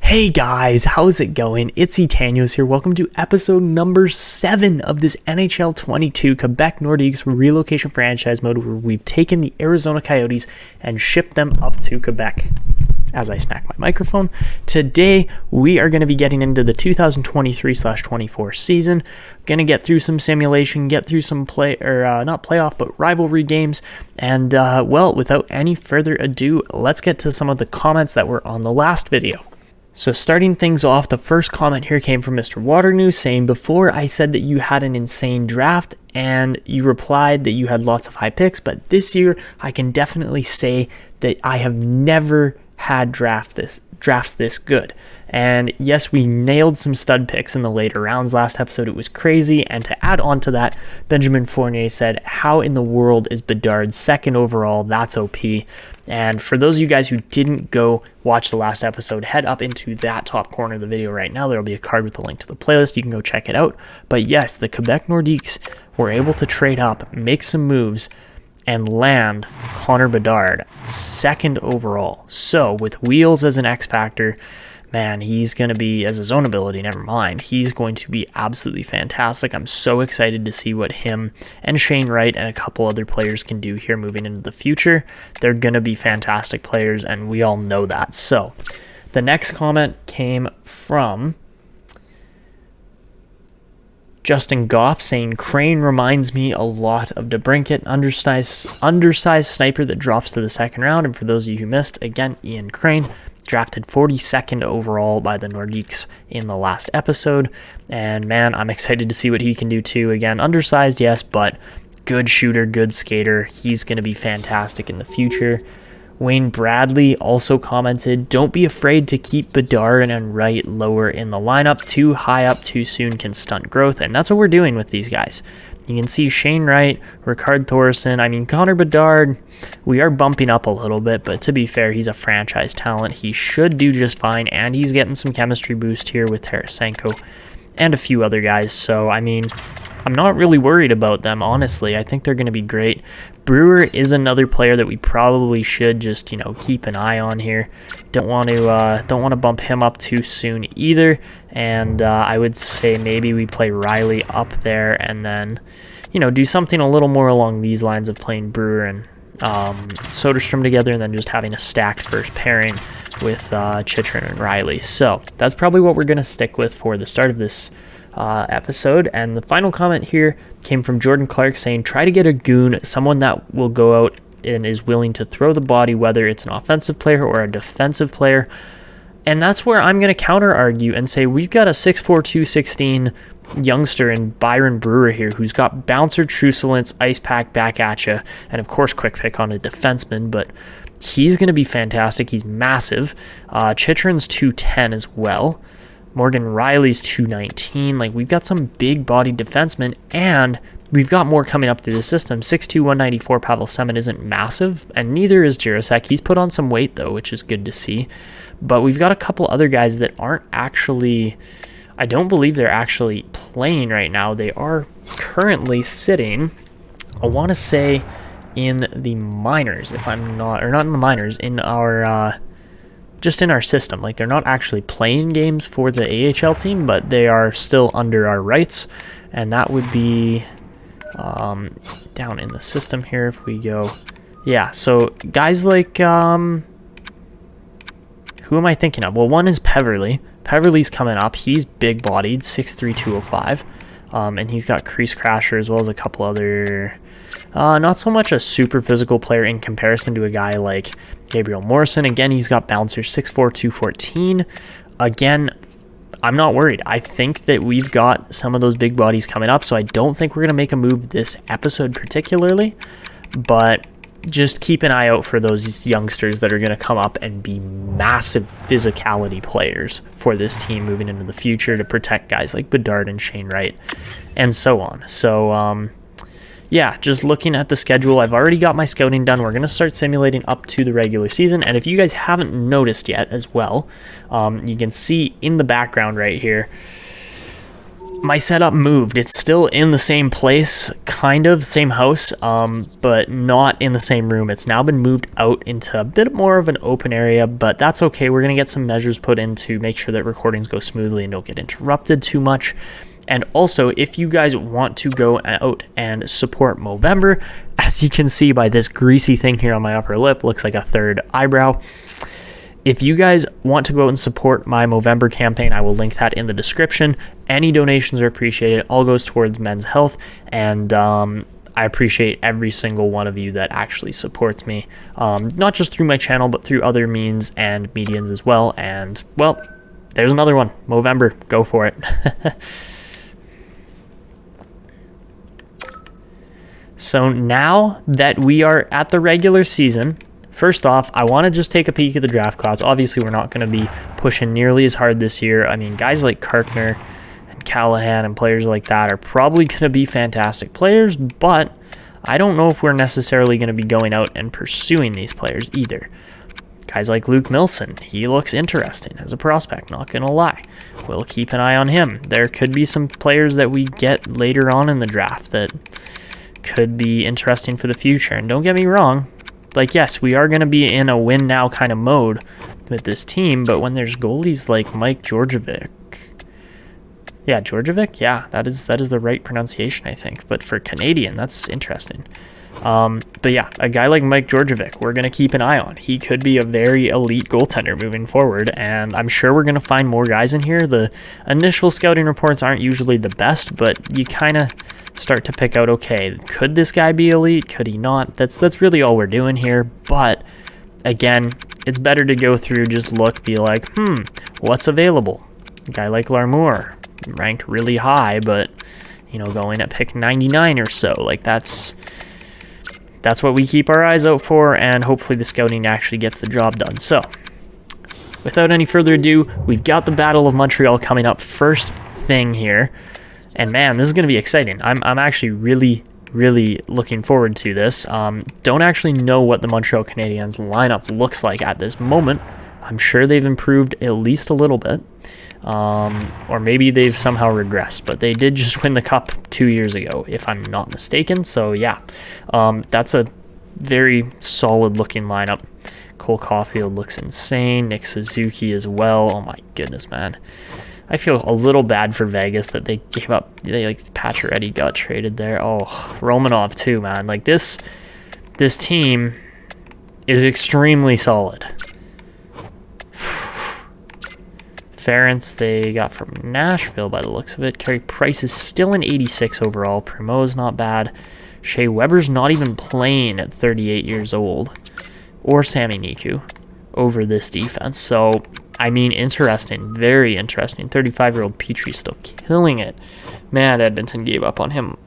Hey guys, how's it going? It's Etanios here. Welcome to episode number 7 of this NHL 22 Quebec Nordiques relocation franchise mode where we've taken the Arizona Coyotes and shipped them up to Quebec. As I smack my microphone, today we are going to be getting into the 2023/24 season. Going to get through some simulation, get through some not playoff, but rivalry games. And well, without any further ado, let's get to some of the comments that were on the last video. So starting things off, the first comment here came from Mr. Waternew saying, before I said that you had an insane draft and you replied that you had lots of high picks, but this year I can definitely say that I have never had drafts this good. And yes, we nailed some stud picks in the later rounds last episode. It was crazy. And to add on to that, Benjamin Fournier said, how in the world is Bedard second overall? That's OP. And for those of you guys who didn't go watch the last episode, head up into that top corner of the video right now. There'll be a card with a link to the playlist. You can go check it out. But yes, the Quebec Nordiques were able to trade up, make some moves, and land Connor Bedard second overall. So with Wheels as an X factor, man, he's going to be, as his own ability, never mind, he's going to be absolutely fantastic. I'm so excited to see what him and Shane Wright and a couple other players can do here moving into the future. They're going to be fantastic players, and we all know that. So the next comment came from Justin Goff saying, Crane reminds me a lot of DeBrincat, undersized sniper that drops to the second round. And for those of you who missed, again, Ian Crane, drafted 42nd overall by the Nordiques in the last episode. And man, I'm excited to see what he can do too. Again, undersized, yes, but good shooter, good skater. He's going to be fantastic in the future. Wayne Bradley also commented, don't be afraid to keep Bedard and Wright lower in the lineup. Too high up too soon can stunt growth, and that's what we're doing with these guys. You can see Shane Wright, Ricard Thorson, Connor Bedard, we are bumping up a little bit, but to be fair, he's a franchise talent. He should do just fine, and he's getting some chemistry boost here with Tarasenko and a few other guys. So, I'm not really worried about them, honestly. I think they're going to be great. Brewer is another player that we probably should just, keep an eye on here. Don't want to bump him up too soon either. And I would say maybe we play Riley up there and then, do something a little more along these lines of playing Brewer and Soderstrom together and then just having a stacked first pairing with Chychrun and Riley. So that's probably what we're going to stick with for the start of this episode. And the final comment here came from Jordan Clark saying, try to get a goon, someone that will go out and is willing to throw the body, whether it's an offensive player or a defensive player. And that's where I'm going to counter argue and say we've got a 6'4", 216 youngster in Byron Brewer here who's got bouncer, truculence, ice pack back at you, and of course quick pick on a defenseman, but he's going to be fantastic. He's massive. Chychrun's 210 as well. Morgan Riley's 219. We've got some big body defensemen, and we've got more coming up through the system. 6'2", 194 Pavel Semin isn't massive, and neither is Jirasek. He's put on some weight, though, which is good to see. But we've got a couple other guys that aren't actually, I don't believe they're actually playing right now. They are currently sitting, I want to say, in the minors, if I'm not, or not in the minors, in our, just in our system. They're not actually playing games for the AHL team, but they are still under our rights, and that would be down in the system here if we go. Yeah, so guys like, who am I thinking of? Well, one is Peverly. Peverly's coming up. He's big-bodied, 6'3", 205, and he's got Crease Crasher as well as a couple other, not so much a super physical player in comparison to a guy like Gabriel Morrison. Again, he's got bouncer, 6'4", 214. Again, I'm not worried. I think that we've got some of those big bodies coming up, so I don't think we're going to make a move this episode particularly, but just keep an eye out for those youngsters that are going to come up and be massive physicality players for this team moving into the future to protect guys like Bedard and Shane Wright and so on. So, yeah, just looking at the schedule, I've already got my scouting done. We're going to start simulating up to the regular season. And if you guys haven't noticed yet as well, you can see in the background right here, my setup moved. It's still in the same place, kind of, same house, but not in the same room. It's now been moved out into a bit more of an open area, but that's okay. We're going to get some measures put in to make sure that recordings go smoothly and don't get interrupted too much. And also, if you guys want to go out and support Movember, as you can see by this greasy thing here on my upper lip, looks like a third eyebrow. If you guys want to go out and support my Movember campaign, I will link that in the description. Any donations are appreciated. All goes towards men's health, and I appreciate every single one of you that actually supports me, not just through my channel, but through other means and mediums as well. And, well, there's another one. Movember. Go for it. So now that we are at the regular season, first off, I want to just take a peek at the draft class. Obviously, we're not going to be pushing nearly as hard this year. I mean, guys like Karkner and Callahan and players like that are probably going to be fantastic players, but I don't know if we're necessarily going to be going out and pursuing these players either. Guys like Luke Milson, he looks interesting as a prospect, not going to lie. We'll keep an eye on him. There could be some players that we get later on in the draft that could be interesting for the future. And don't get me wrong, like, yes, we are going to be in a win now kind of mode with this team, but when there's goalies like Mike Georgievic, yeah, Georgievic, yeah, that is the right pronunciation, I think, but for Canadian, that's interesting. But yeah, a guy like Mike Georgievic, we're going to keep an eye on. He could be a very elite goaltender moving forward, and I'm sure we're going to find more guys in here. The initial scouting reports aren't usually the best, but you kind of start to pick out, okay, could this guy be elite? Could he not? That's really all we're doing here. But again, it's better to go through, just look, be like, what's available? A guy like Larmour, ranked really high, but, you know, going at pick 99 or so, like that's what we keep our eyes out for, and hopefully the scouting actually gets the job done. So, without any further ado, we've got the Battle of Montreal coming up first thing here. And man, this is going to be exciting. I'm actually really, really looking forward to this. Don't actually know what the Montreal Canadiens lineup looks like at this moment. I'm sure they've improved at least a little bit. Or maybe they've somehow regressed, but they did just win the cup 2 years ago, if I'm not mistaken. So yeah, that's a very solid looking lineup. Cole Caulfield looks insane. Nick Suzuki as well. Oh my goodness, man. I feel a little bad for Vegas that they gave up, like Pacioretty got traded there. Oh, Romanov too, man. Like this team is extremely solid. Ferentz they got from Nashville by the looks of it. Carey Price is still an 86 overall. Primeau's not bad. Shea Weber's not even playing at 38 years old. Or Sami Niku over this defense. So, I mean, interesting. Very interesting. 35-year-old Petrie still killing it. Man, Edmonton gave up on him.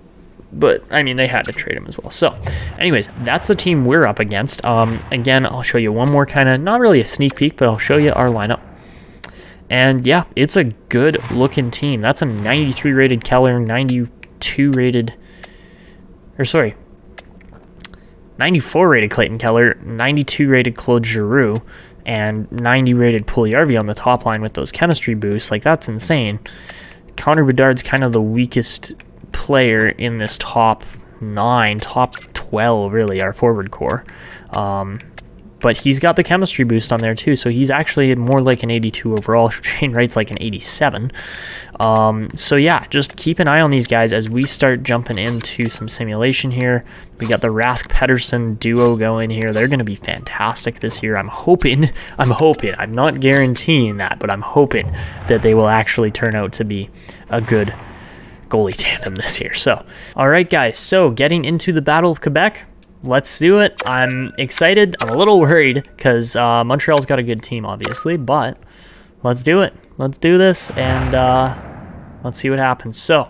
But, I mean, they had to trade him as well. So, anyways, that's the team we're up against. Again, I'll show you one more kind of, not really a sneak peek, but I'll show you our lineup. And yeah, it's a good looking team. That's a 93 rated Keller, 94 rated Clayton Keller, 92 rated Claude Giroux, and 90 rated Puljujarvi on the top line with those chemistry boosts. Like, that's insane. Connor Bedard's kind of the weakest player in this top 9, top 12, really, our forward core. But he's got the chemistry boost on there too, so he's actually more like an 82 overall. Shane Wright's like an 87. So yeah, just keep an eye on these guys as we start jumping into some simulation here. We got the Rask-Pedersen duo going here. They're going to be fantastic this year. I'm hoping, I'm not guaranteeing that, but I'm hoping that they will actually turn out to be a good goalie tandem this year. So, all right, guys, so getting into the Battle of Quebec. Let's do it. I'm excited. I'm a little worried because Montreal's got a good team, obviously, but let's do it. Let's do this, and let's see what happens. So,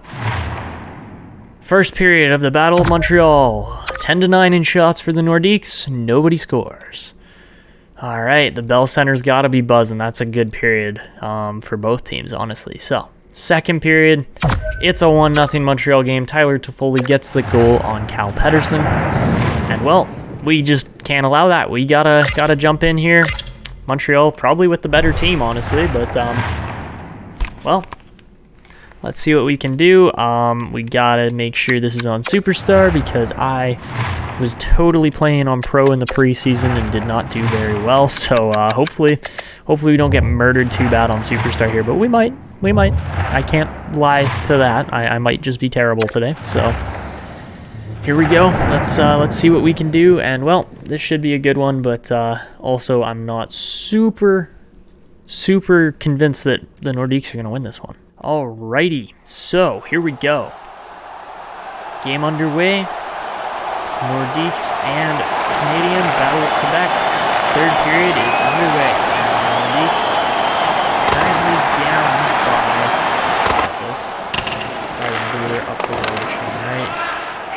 first period of the Battle of Montreal. 10-9 in shots for the Nordiques. Nobody scores. All right, the Bell Center's got to be buzzing. That's a good period for both teams, honestly. So, second period, it's a 1-0 Montreal game. Tyler Toffoli gets the goal on Cal Pedersen. And well, we just can't allow that. We gotta jump in here. Montreal probably with the better team, honestly, but well, Let's see what we can do. We gotta make sure this is on Superstar because I was totally playing on Pro in the preseason and did not do very well. So hopefully we don't get murdered too bad on Superstar here, but we might. I can't lie to that. I might just be terrible today. So here we go. Let's see what we can do. And well, this should be a good one, but also I'm not super convinced that the Nordiques are gonna win this one. Alrighty, so here we go. Game underway. Nordiques and Canadians, Battle of Quebec. Third period is underway. Nordiques currently down by this. Brewer up the road, Shane Wright.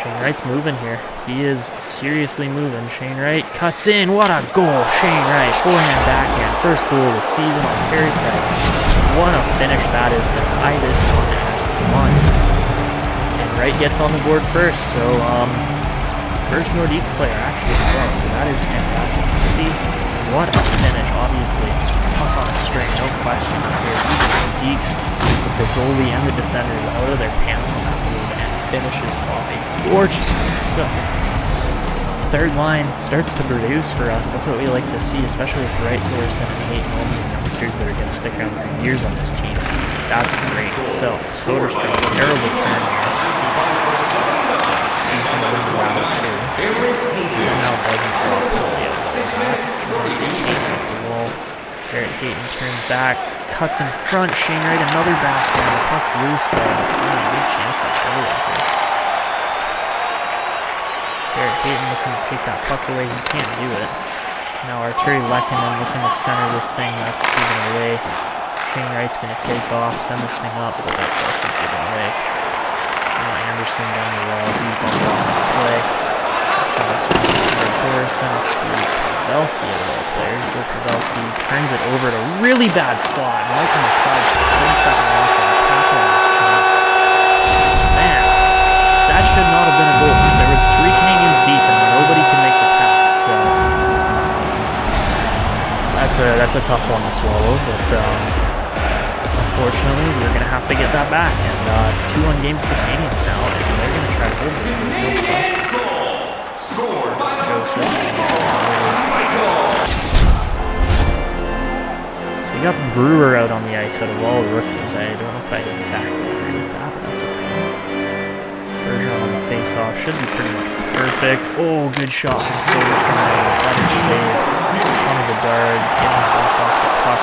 Shane Wright's moving here. He is seriously moving. Shane Wright cuts in. What a goal, Shane Wright. Forehand, backhand. First goal of the season on Carey Price. What a finish that is to tie this one at 1. And Wright gets on the board first, so first Nordiques player actually as well, so that is fantastic to see. What a finish, obviously. Tough on a string, no question here. Nordiques with the goalie and the defender out of their pants on that move and finishes off a gorgeous move. So third line starts to produce for us. That's what we like to see, especially with Wright, Thorson, and Nate Norman, youngsters that are going to stick around for years on this team. That's great. So Soderstrom, terrible turn here. He's going to win the battle too. Somehow doesn't draw Polio. Garrett Hayton turns back, cuts in front. Shane Wright, another backhand. The puck's loose though. Good chances early here. Garrett Hayton looking to take that puck away. He can't do it. Now Arturi Lehkonen looking to center this thing. That's given away. Shane Wright's going to take off, send this thing up, but that's also given away. Now Anderson down the wall. He's bumped off the play. Send this one to Thorson to Pavelski, a little player. Joe Pavelski turns it over at a really bad spot. Mike on the clouds couldn't track it off and tackle on his chance. Man, that should not have been a goal. There was 3 Canadians deep and nobody can make the pass, so that's a tough one to swallow, but unfortunately we're going to have to get that back, and it's a 2-1 game for the Canadians now, and they're going to try to hold this thing, no question. Joseph. So we got Brewer out on the ice out of all rookies. I don't know if I exactly agree with that, but that's okay. Bergeron on the face-off should be pretty much perfect. Oh, good shot from Soderstrom. Better save. On the Bedard, getting bumped off the puck.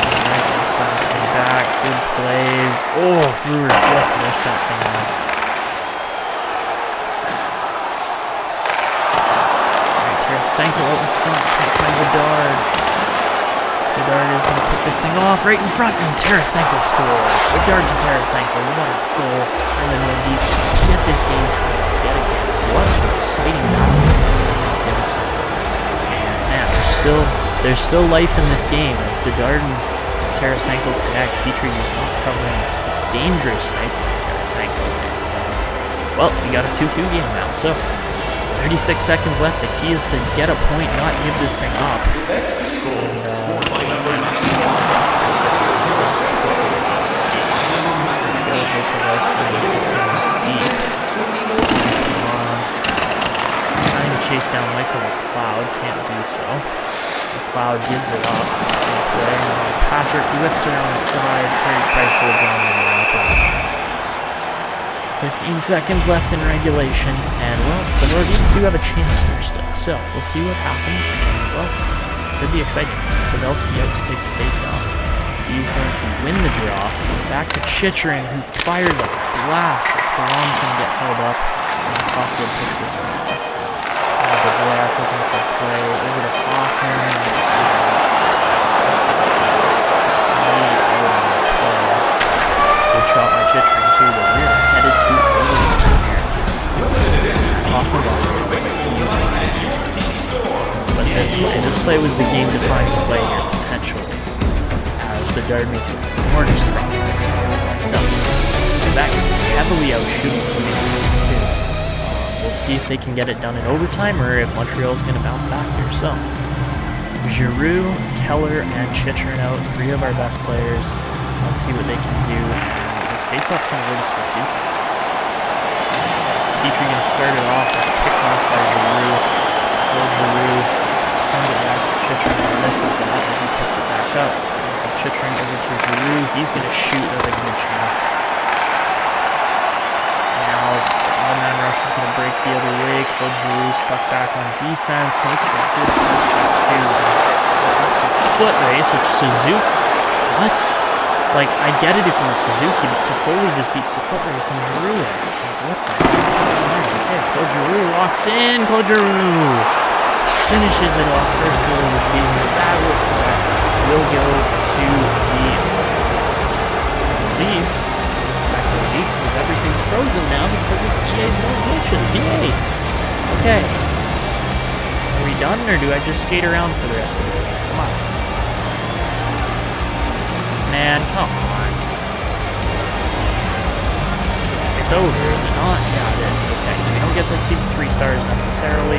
Right, gonna send this thing back. Good plays. Oh, Brewer just missed that thing out. Alright, Tarasenko out in front. Can't find Bedard. Bedard is going to put this thing off right in front, and Tarasenko scores. Bedard to Tarasenko. What a goal. And the Nordiques get this game tied up yet again. What an exciting battle this has been so far. And man, there's still life in this game as Bedard and Tarasenko connect. Petrie is not covering this dangerous sniper from Tarasenko. And, well, we got a 2-2 game now, so 36 seconds left. The key is to get a point, not give this thing up. Deep. Trying to chase down Michael McLeod, can't do so. McLeod gives it up. Patrick whips around the side. Carey Price holds on to the 15 seconds left in regulation, and well, the Nordiques do have a chance here still, so we'll see what happens, and well, could be exciting. Pavelski out to take the face-off. He's going to win the draw. Back to Chychrun, who fires a blast, but Perron's going to get held up, and Caulfield picks this one off. Blair looking for a play over to Hoffman. Good shot by Chychrun too, but we're headed to overtime here. Hoffman got but this play was the game-defining play here, potentially. Bedard makes a gorgeous cross. So, Quebec heavily out shooting the Canadians too. We'll see if they can get it done in overtime or if Montreal's going to bounce back here. So, Giroux, Keller, and Chychrun out, 3 of our best players. Let's see what they can do. This faceoff's going to go to Suzuki. Petrie going to start it off. That's picked off by Giroux. Giroux sends it back to Chychrun and misses that, and he picks it back up. Chychrun over to Giroux. He's going to shoot. That's a good chance. Now, one-man rush is going to break the other way. Claude Giroux stuck back on defense. Makes that good check too. Foot race, which Suzuki. What? Like, I get it if it was Suzuki, but Toffoli just beat the foot race and Giroux it. Like, what the heck? Okay, Claude Giroux walks in. Claude Giroux finishes it off. First goal of the season. The Battle of Quebec will go to the Leaf. Quebec Nordiques as everything's frozen now because of EA's more glitches. Yay! Okay. Are we done, or do I just skate around for the rest of the day? Come on. Man, come on. It's over, is it not? Yeah, it is. Okay, so we don't get to see the 3 stars necessarily.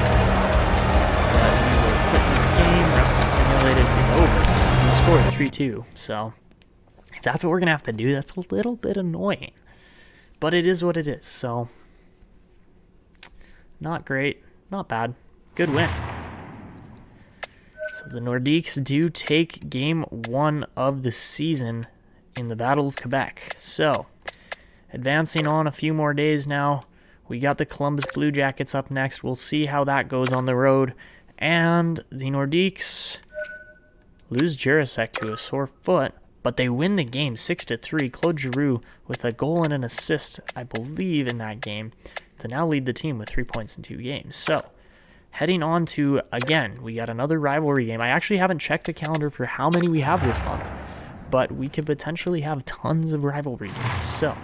But we will quit this game. Rest is simulated. It's over. We scored 3-2. So, if that's what we're going to have to do, that's a little bit annoying. But it is what it is. So, not great. Not bad. Good win. So the Nordiques do take game 1 of the season in the Battle of Quebec. So, advancing on a few more days now, we got the Columbus Blue Jackets up next. We'll see how that goes on the road. And the Nordiques lose Jurasek to a sore foot, but they win the game 6-3. Claude Giroux with a goal and an assist, I believe, in that game to now lead the team with 3 points in 2 games. So, heading on to, again, we got another rivalry game. I actually haven't checked the calendar for how many we have this month, but we could potentially have tons of rivalry games. So,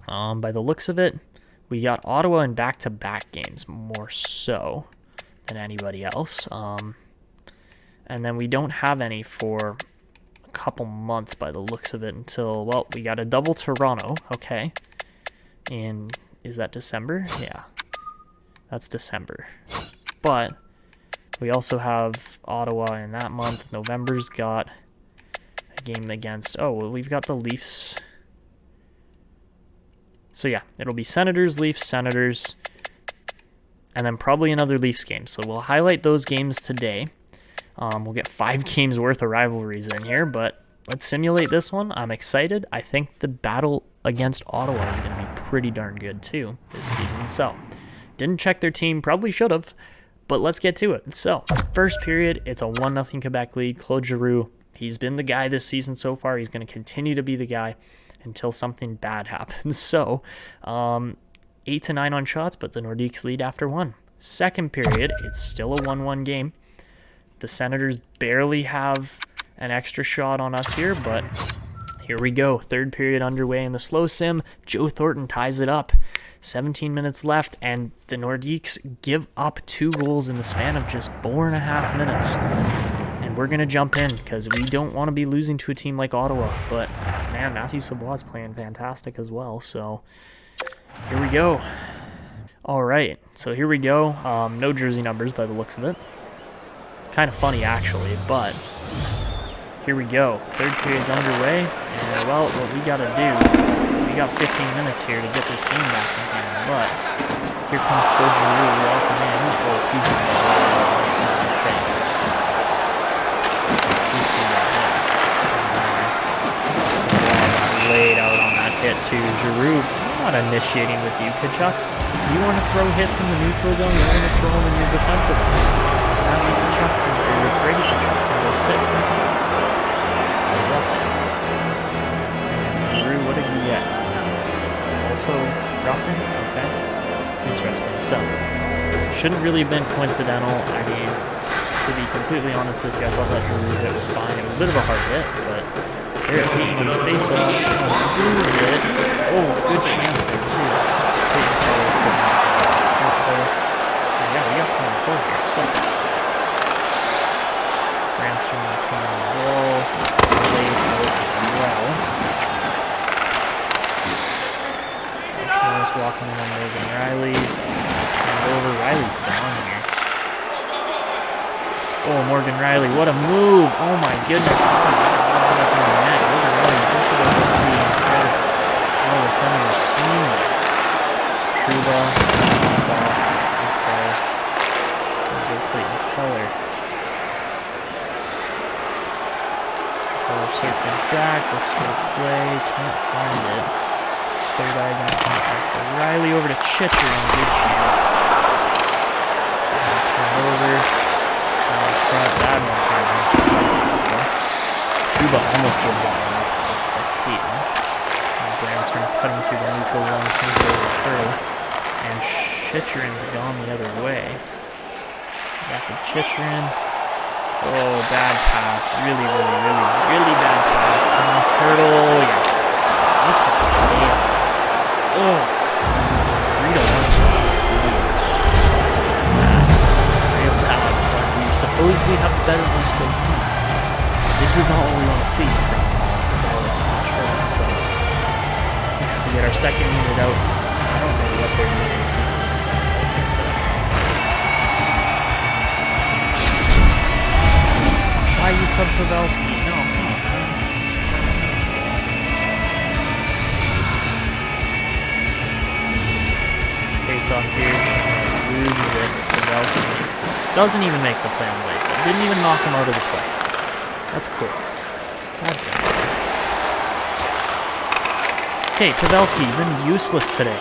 by the looks of it, we got Ottawa in back-to-back games more so than anybody else. And then we don't have any for a couple months by the looks of it until, well, we got a double Toronto, okay. Is that December? Yeah. That's December. But we also have Ottawa in that month. November's got a game against... Oh, well, we've got the Leafs. So, yeah, it'll be Senators, Leafs, Senators, and then probably another Leafs game. So we'll highlight those games today. We'll get 5 games worth of rivalries in here, but let's simulate this one. I'm excited. I think the battle against Ottawa is going to be pretty darn good, too, this season. So... didn't check their team, probably should have, but let's get to it. So, first period, it's a 1-0 Quebec lead. Claude Giroux, he's been the guy this season so far. He's going to continue to be the guy until something bad happens. So, 8-9 on shots, but the Nordiques lead after 1. Second period, it's still a 1-1 game. The Senators barely have an extra shot on us here, but here we go. Third period underway in the slow sim. Joe Thornton ties it up. 17 minutes left, and the Nordiques give up 2 goals in the span of just 4.5 minutes. And we're going to jump in because we don't want to be losing to a team like Ottawa. But, man, Matthew Savoie is playing fantastic as well. So, here we go. All right, so here we go. No jersey numbers by the looks of it. Kind of funny, actually, but here we go. Third period's underway, and, well, what we got to do... We got 15 minutes here to get this game back in hand, but here comes Claude Giroux walking in. Oh, he's going to go. That's not okay. He's going to hit. So laid out on that hit to Giroux. I'm not initiating with you, Tkachuk. You want to throw hits in the neutral zone, you want to throw them in your defensive zone. Matthew Tkachuk or Brady Tkachuk can go sit. And Giroux, what did he get? Also, roughing? Okay. Interesting. So, shouldn't really have been coincidental. I mean, to be completely honest with you, I thought that Giroux hit was fine. It was a bit of a hard hit, but they're beating on the face off. Lose it. Oh, good chance there, too. Yeah, we got 4-4 here. So, Grandstrom will come on the ball. Laid out as well. Walking on Morgan Riley. And over. Riley's gone here. Oh, Morgan Riley, what a move. Oh my goodness. Oh, Morgan Riley just about to be part of the Senators team. Trouba, Goff, okay. Clayton Keller. Keller circles back, looks for the play, can't find it. Third eye against him. Riley over to Chitcher, good chance. So turn over. Front, bad one time. Trouba almost gives that one up. Looks like Peyton. Brandstrom cutting through the neutral one, comes over Curl. And Chitrin's gone the other way. Back to Chitrin. Oh, bad pass. Really bad pass. Thomas Hurdle. Yeah. What's a play? Oh. 3-1. Supposedly have a better most skilled team. This is not what we want to see from Thomas Hurdle, so we get our second unit out. I don't know what they're doing. Why you sub Pavelski? No. Face off here. Loses it. Pavelski doesn't even make the play on Blades. Didn't even knock him out of the play. That's cool. God damn. Okay, Pavelski, you've been useless today.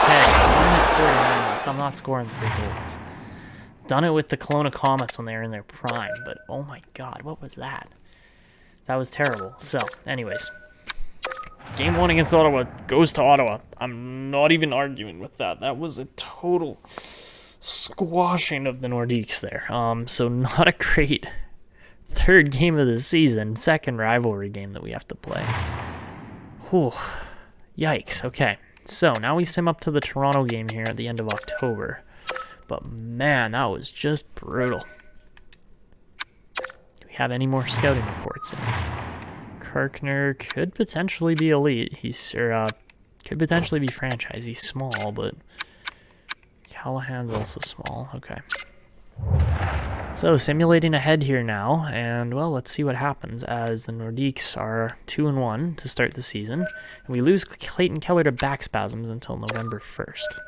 Okay, 1:49 left. I'm not scoring 3 goals. Done it with the Kelowna Comets when they were in their prime, but oh my god, what was that? That was terrible. So, anyways. Game 1 against Ottawa goes to Ottawa. I'm not even arguing with that. That was a total squashing of the Nordiques there. So not a great third game of the season. Second rivalry game that we have to play. Whew. Yikes. Okay. So now we sim up to the Toronto game here at the end of October. But man, that was just brutal. Do we have any more scouting reports in? Karkner could potentially be elite. Could potentially be franchise. He's small, but Callahan's also small. Okay. So simulating ahead here now, and well, let's see what happens as the Nordiques are 2-1 to start the season, and we lose Clayton Keller to back spasms until November 1st.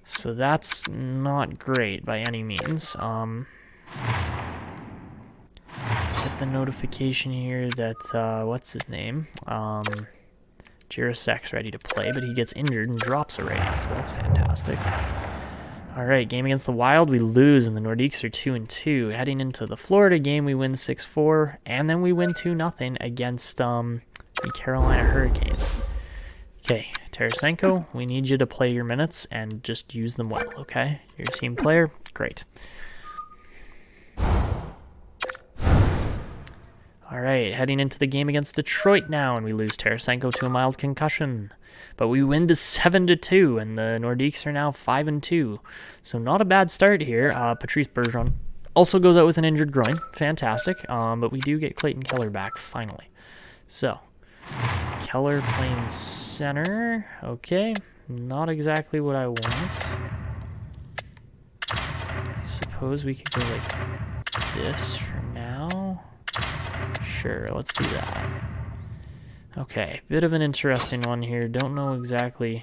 So that's not great by any means. Get the notification here that, what's his name? Jirasek's ready to play, but he gets injured and drops a rating, so that's fantastic. Alright, game against the Wild, we lose, and the Nordiques are 2-2. Heading into the Florida game, we win 6-4, and then we win 2-0 against the Carolina Hurricanes. Okay, Tarasenko, we need you to play your minutes and just use them well, okay? You're a team player? Great. Alright, heading into the game against Detroit now, and we lose Tarasenko to a mild concussion. But we win to 7-2, and the Nordiques are now 5-2. So not a bad start here. Patrice Bergeron also goes out with an injured groin. Fantastic. But we do get Clayton Keller back, finally. So, Keller playing center. Okay, not exactly what I want. I suppose we could go like this for now. Sure, let's do that. Okay, bit of an interesting one here. Don't know exactly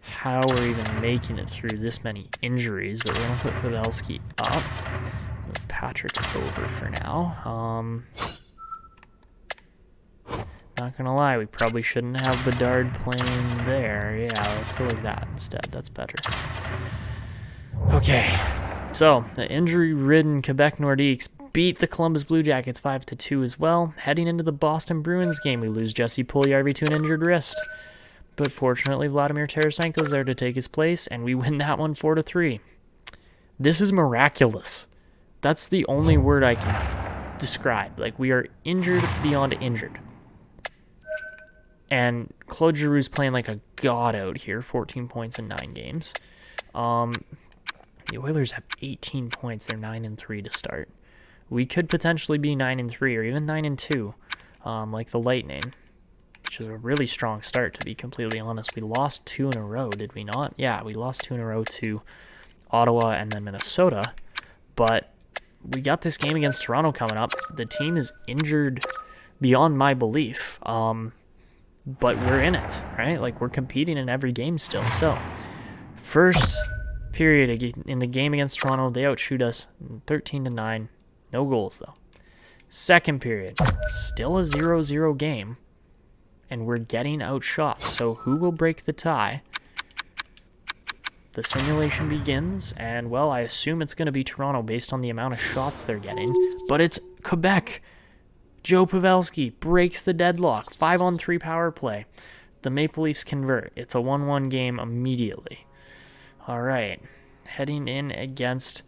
how we're even making it through this many injuries, but we're going to put Pavelski up. Move Patrick over for now. Not going to lie, we probably shouldn't have Bedard playing there. Yeah, let's go with that instead. That's better. Okay, so the injury-ridden Quebec Nordiques beat the Columbus Blue Jackets 5-2 as well. Heading into the Boston Bruins game, we lose Jesse Puljujarvi to an injured wrist. But fortunately, Vladimir Tarasenko's there to take his place, and we win that one 4-3. This is miraculous. That's the only word I can describe. Like, we are injured beyond injured. And Claude Giroux's playing like a god out here, 14 points in 9 games. The Oilers have 18 points. They're 9-3 to start. We could potentially be 9-3 or even 9-2, like the Lightning, which is a really strong start, to be completely honest. We lost 2 in a row, did we not? Yeah, we lost 2 in a row to Ottawa, and then Minnesota. But we got this game against Toronto coming up. The team is injured beyond my belief. But we're in it, right? Like, we're competing in every game still. So, first period in the game against Toronto, they outshoot us 13-9. No goals, though. Second period, still a 0-0 game, and we're getting outshot. So, who will break the tie? The simulation begins, and, well, I assume it's going to be Toronto based on the amount of shots they're getting. But it's Quebec. Joe Pavelski breaks the deadlock. 5-on-3 power play. The Maple Leafs convert. It's a 1-1 game immediately. All right. Heading in against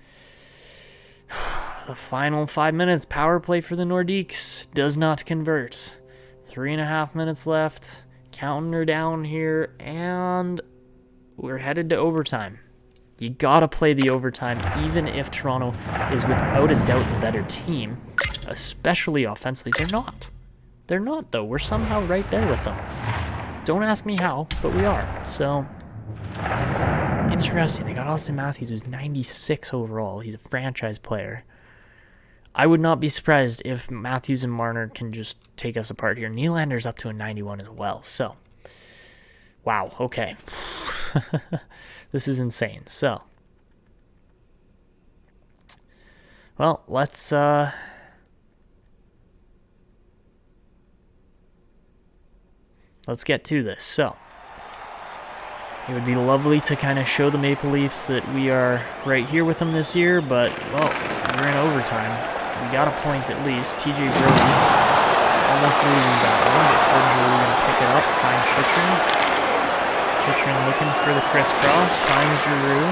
the final 5 minutes. Power play for the Nordiques. Does not convert. 3.5 minutes left. Counting her down here. And we're headed to overtime. You gotta play the overtime, even if Toronto is without a doubt the better team, especially offensively. They're not. They're not, though. We're somehow right there with them. Don't ask me how, but we are. So, interesting. They got Austin Matthews, who's 96 overall. He's a franchise player. I would not be surprised if Matthews and Marner can just take us apart here. Nylander's up to a 91 as well. So, wow. Okay. This is insane. So, well, let's get to this. So, it would be lovely to kind of show the Maple Leafs that we are right here with them this year, but, well, we're in overtime. We got a point at least. TJ Brody almost losing that one, but Cordial going to pick it up, find Chychrun. Chychrun looking for the crisscross, finds Giroux.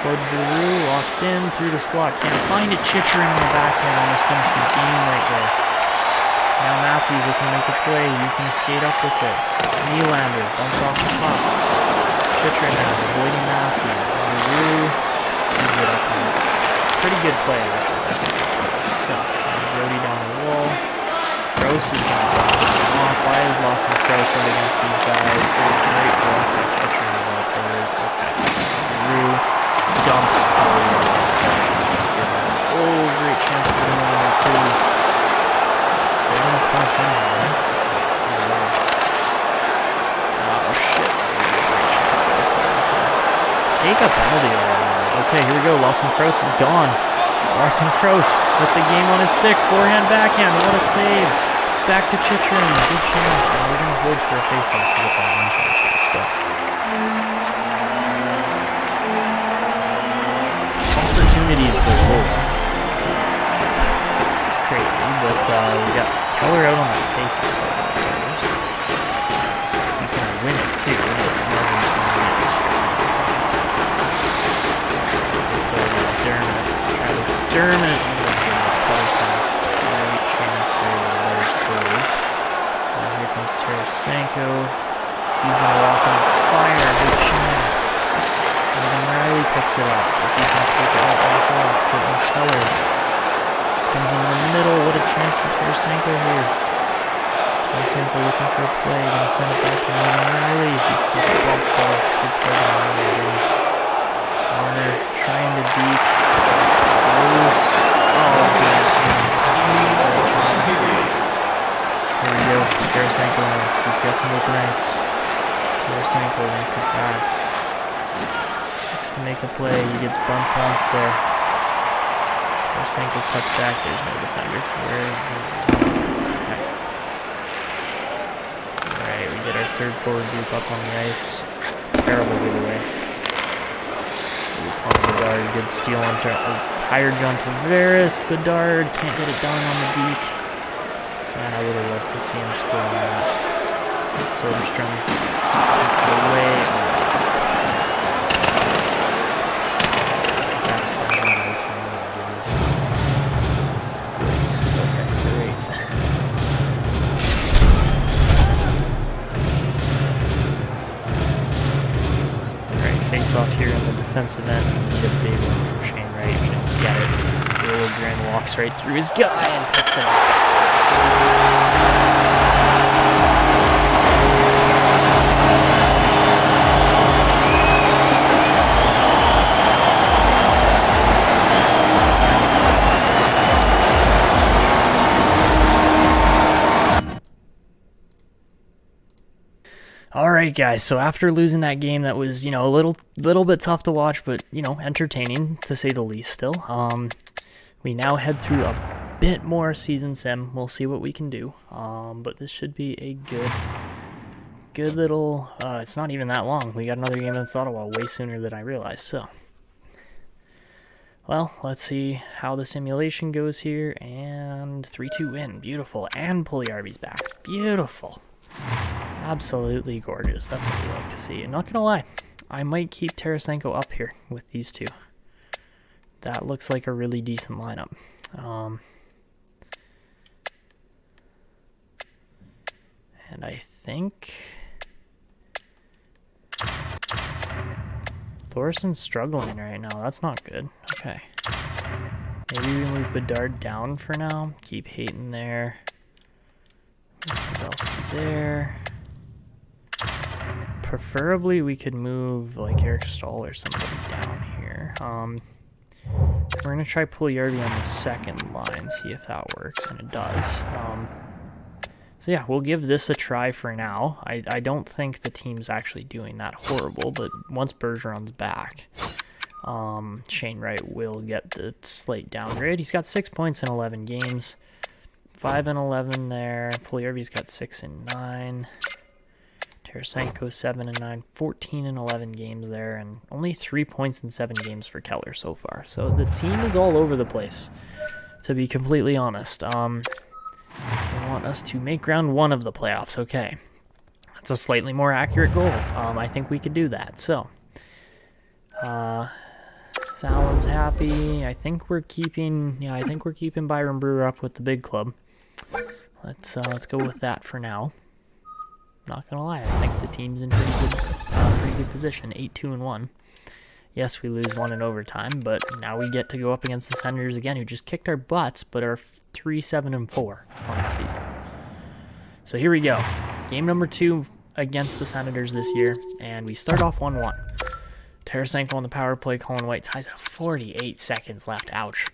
Claude Giroux walks in through the slot, can't find it. Chychrun in the backhand, almost finished the game right there. Now Matthews looking to make a play, he's going to skate up with it. Nylander bumps off the top. Chychrun now avoiding Matthews. Giroux gives it up. Pretty good play, actually. So, Brody down the wall. Gross is going to drop this one off. Why is Lawson Gross out against these guys? Great block by Chychrun of all players. Okay. Giroux dumps Brody. Goodness. Oh, great chance for the number two. They're going to pass in here, right? Oh, shit. Great chance for this to take a penalty already. Okay, here we go. Lawson Gross is gone. Lawson Gross with the game on his stick. Forehand, backhand. What a save. Back to Chychrun. Good chance. And we're going to hold for a faceoff to get that one chance. So, opportunities galore. This is crazy, but we got Keller out on the faceoff. He's going to win it too, but Morgan's going to get distressing. Dermott, that's Patterson. Great chance there with a better save. And here comes Tarasenko. He's going to walk on fire. Good chance. And Riley picks it up. If he's going to pick it up off. Caitlin Keller spins in the middle. What a chance for Tarasenko here. Tarasenko looking for a play. Going to send it back to Riley. He gets bumped off. Good play by Riley. Marner trying to deke. It's loose. Oh, good. Here we go. Tarasenko. He's got some open ice. Tarasenko going to cut back. Looks to make a play. He gets bumped once there. Tarasenko cuts back. There's no defender. Alright, we get our third forward group up on the ice. Terrible giveaway. Bedard, good steal on tired John Tavares. Bedard can't get it done on the deke. Man, I would have loved to see him score on that. Soderstrom takes it away. That's so nice. Oh my goodness. Great. Okay, great. Face off here in the defensive end. We need a big one from Shane Wright. We don't get it. Liljegren walks right through his guy and picks it up. right, guys, so after losing that game that was, a little bit tough to watch, but, entertaining, to say the least still, we now head through a bit more season sim. We'll see what we can do, but this should be a good little, it's not even that long. We got another game against Ottawa way sooner than I realized, so. Well, let's see how the simulation goes here, and 3-2 win, beautiful, and Puljujärvi's back, beautiful. Absolutely gorgeous. That's what we like to see. And not gonna lie, I might keep Tarasenko up here with these two. That looks like a really decent lineup. And I think Thorson's struggling right now. That's not good. Okay. Maybe we move Bedard down for now. Keep Hayton there. Pavelski there. Preferably we could move like Eric Stahl or somebody down here. We're gonna try Puljujärvi on the second line, see if that works, and it does. So yeah, we'll give this a try for now. I don't think the team's actually doing that horrible, but once Bergeron's back, Shane Wright will get the slate downgrade. He's got 6 points in 11 games, 5 and 11 there. Puljujärvi's got 6 and 9. Tarasenko 7 and 9, 14 and 11 games there, and only 3 points in 7 games for Keller so far. So the team is all over the place, to be completely honest. They want us to make round 1 of the playoffs. Okay, that's a slightly more accurate goal. I think we could do that. So, Fallon's happy. I think we're keeping. Yeah, I think we're keeping Byron Brewer up with the big club. Let's go with that for now. Not gonna lie, I think the team's in pretty good position. 8-2-1. Yes, we lose 1 in overtime, but now we get to go up against the Senators again, who just kicked our butts, but are 3-7-4 on the season. So here we go. Game number 2 against the Senators this year, and we start off 1-1. Tarasenko on the power play. Colin White ties at 48 seconds left. Ouch.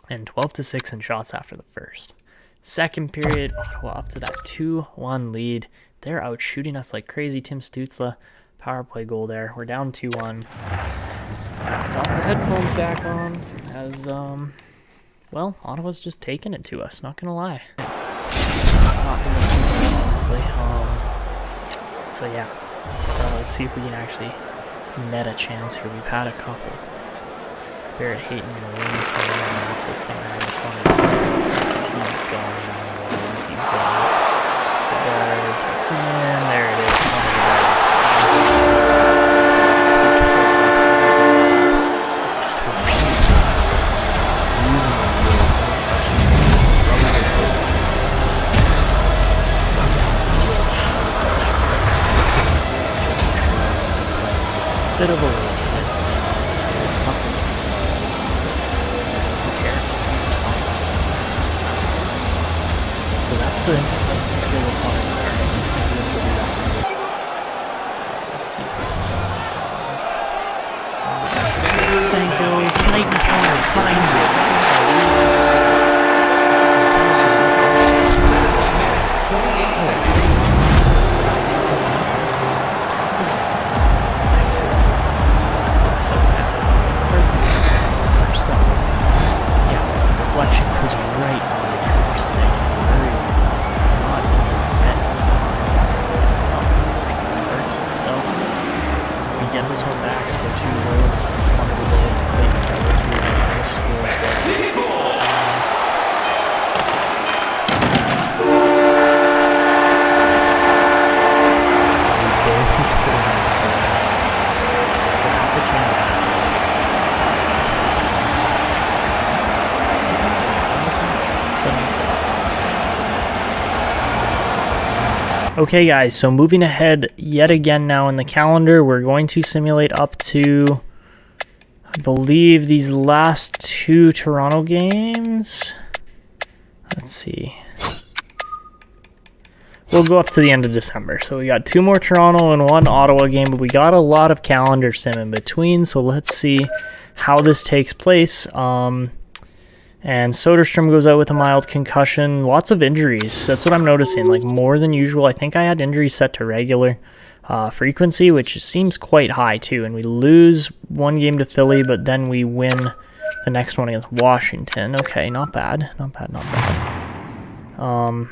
And 12-6 in shots after the first. Second period, Ottawa up to that 2-1 lead. They're out shooting us like crazy. Tim Stützle, power play goal there. We're down 2-1. Toss the headphones back on as, well, Ottawa's just taking it to us, not gonna lie. Not doing too good, honestly. So yeah, let's see if we can actually net a chance here. We've had a couple. Barrett Hayton gonna win this one and knock this thing around the corner. He's gone. Once he's gone. Bedard gets in. There it is. Just repeat this one. Using the wheels. Bit of a win, to be honest. Who cares? So that's the skill of Hunter. He's going to be able to do that. Let's see. Senko, Clayton Keller finds it. So fantastic. So, yeah, deflection goes right on the counter stick. Very not in his net at the time. Hurts. So, we get this one back. Score 2 goals. One of the goal. Clayton Keller 2 more skills. Okay guys, so moving ahead yet again now in the calendar, we're going to simulate up to, I believe, these last 2 Toronto games. Let's see. We'll go up to the end of December. So we got 2 more Toronto and 1 Ottawa game, but we got a lot of calendar sim in between, so let's see how this takes place. And Soderstrom goes out with a mild concussion. Lots of injuries. That's what I'm noticing, like more than usual. I think I had injuries set to regular. frequency, which seems quite high too. And we lose one game to Philly, but then we win the next one against Washington. Okay, not bad. Not bad, not bad.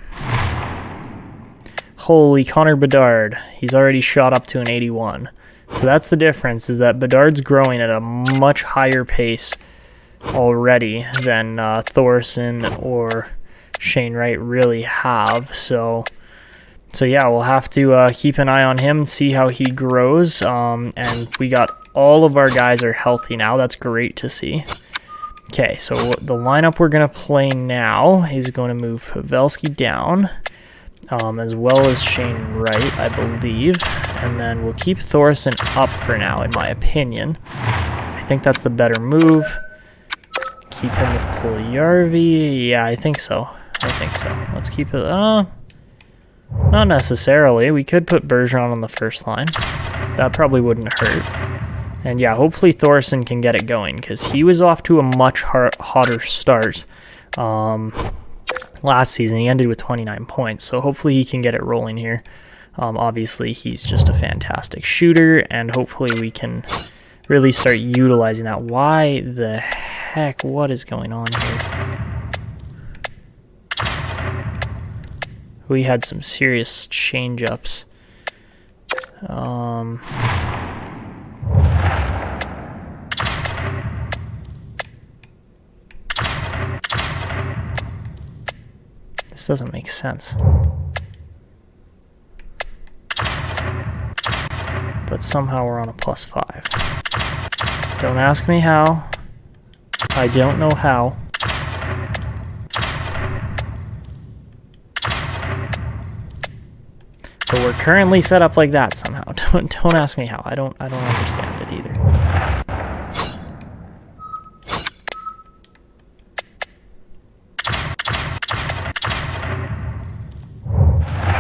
Holy, Connor Bedard. He's already shot up to an 81. So that's the difference, is that Bedard's growing at a much higher pace already than Thorson or Shane Wright really have. So yeah, we'll have to keep an eye on him, see how he grows. And we got all of our guys are healthy now. That's great to see. Okay, so the lineup we're going to play now is going to move Pavelski down, as well as Shane Wright, I believe. And then we'll keep Thorson up for now, in my opinion. I think that's the better move. Keep him with Puljujärvi. Yeah, I think so. I think so. Let's keep it... not necessarily. We could put Bergeron on the first line. That probably wouldn't hurt. And yeah, hopefully Thorson can get it going, because he was off to a much hotter start last season. He ended with 29 points, so hopefully he can get it rolling here. Obviously, he's just a fantastic shooter, and hopefully we can really start utilizing that. Why the heck? What is going on here? We had some serious change-ups. This doesn't make sense. But somehow we're on a +5. Don't ask me how. I don't know how. But we're currently set up like that somehow. Don't ask me how. I don't understand it either.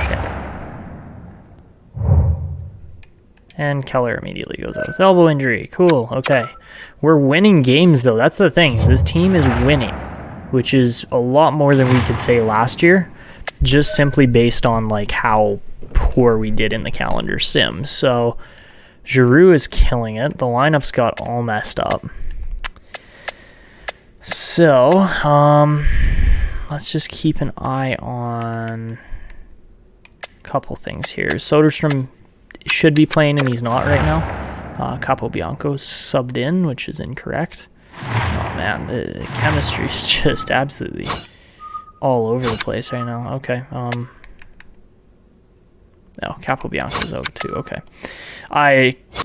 Shit. And Keller immediately goes out with elbow injury. Cool. Okay. We're winning games though. That's the thing. This team is winning, which is a lot more than we could say last year, just simply based on like how poor we did in the calendar sim. So Giroux is killing it. The lineup's got all messed up. So let's just keep an eye on a couple things here. Soderstrom should be playing, and he's not right now. Capobianco's subbed in, which is incorrect. Oh man, the chemistry is just absolutely all over the place right now. Okay. No, Capobianco's out too. Okay.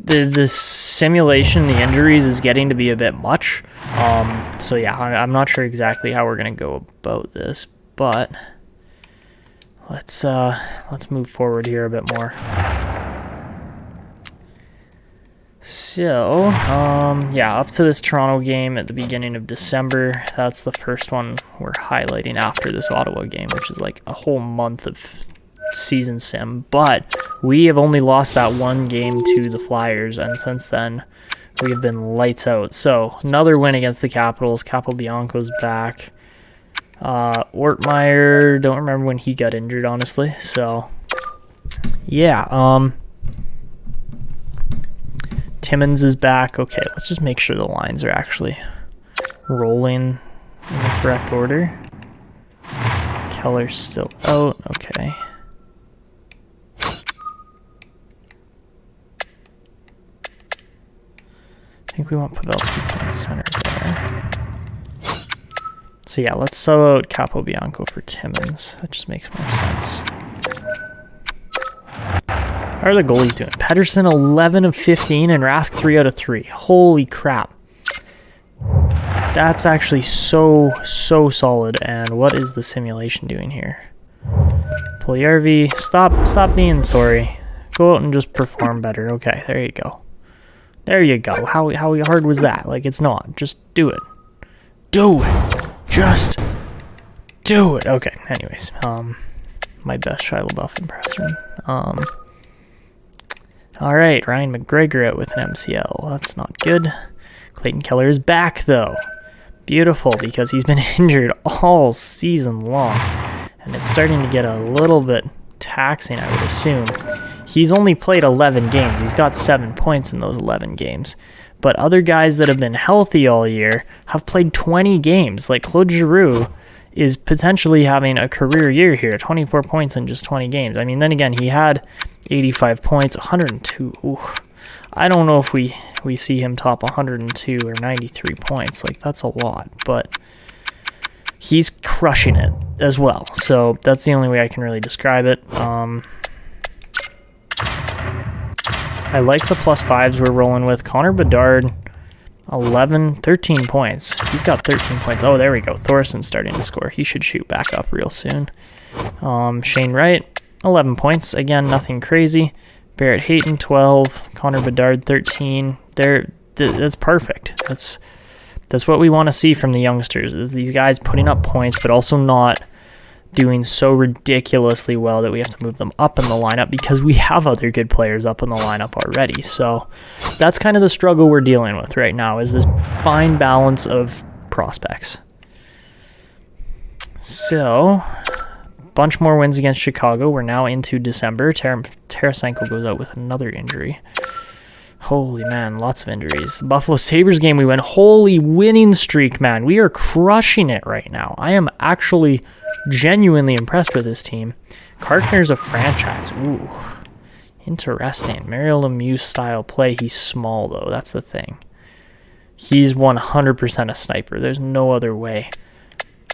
The simulation, the injuries is getting to be a bit much. So yeah, I'm not sure exactly how we're gonna go about this, but let's move forward here a bit more. So, yeah, up to this Toronto game at the beginning of December. That's the first one we're highlighting after this Ottawa game, which is like a whole month of season sim. But we have only lost that one game to the Flyers, and since then we have been lights out. So, another win against the Capitals. Capobianco's back. Ortmeyer, don't remember when he got injured, honestly. So, yeah, Timmins is back. Okay, let's just make sure the lines are actually rolling in the correct order. Keller's still out. Okay. I think we want Pavelski playing center there. So yeah, let's sub out Capobianco for Timmins. That just makes more sense. How are the goalies doing? Pettersson 11 of 15 and Rask 3 out of 3. Holy crap. That's actually so solid. And what is the simulation doing here? Puljujärvi, stop being sorry. Go out and just perform better. Okay, there you go. There you go. How hard was that? Like, it's not. Just do it. Do it. Just do it. Okay, anyways. My best Shia LaBeouf impression. All right, Ryan McGregor out with an MCL. That's not good. Clayton Keller is back, though. Beautiful, because he's been injured all season long. And it's starting to get a little bit taxing, I would assume. He's only played 11 games. He's got 7 points in those 11 games. But other guys that have been healthy all year have played 20 games. Like Claude Giroux is potentially having a career year here, 24 points in just 20 games. I mean, then again, he had 85 points, 102. Ooh. I don't know if we see him top 102 or 93 points. Like, that's a lot, but he's crushing it as well. So that's the only way I can really describe it. I like the +5s we're rolling with. Connor Bedard, 13 points. He's got 13 points. Oh, there we go. Thorson's starting to score. He should shoot back up real soon. Shane Wright, 11 points. Again, nothing crazy. Barrett Hayton, 12. Connor Bedard, 13. That's perfect. That's what we want to see from the youngsters, is these guys putting up points, but also not doing so ridiculously well that we have to move them up in the lineup, because we have other good players up in the lineup already. So that's kind of the struggle we're dealing with right now, is this fine balance of prospects. So, bunch more wins against Chicago. We're now into December. Tarasenko goes out with another injury. Holy man, lots of injuries. The Buffalo Sabres game we went. Holy winning streak, man. We are crushing it right now. I am actually genuinely impressed with this team. Karkner's a franchise. Ooh, interesting. Mario Lemieux style play. He's small, though. That's the thing. He's 100% a sniper. There's no other way.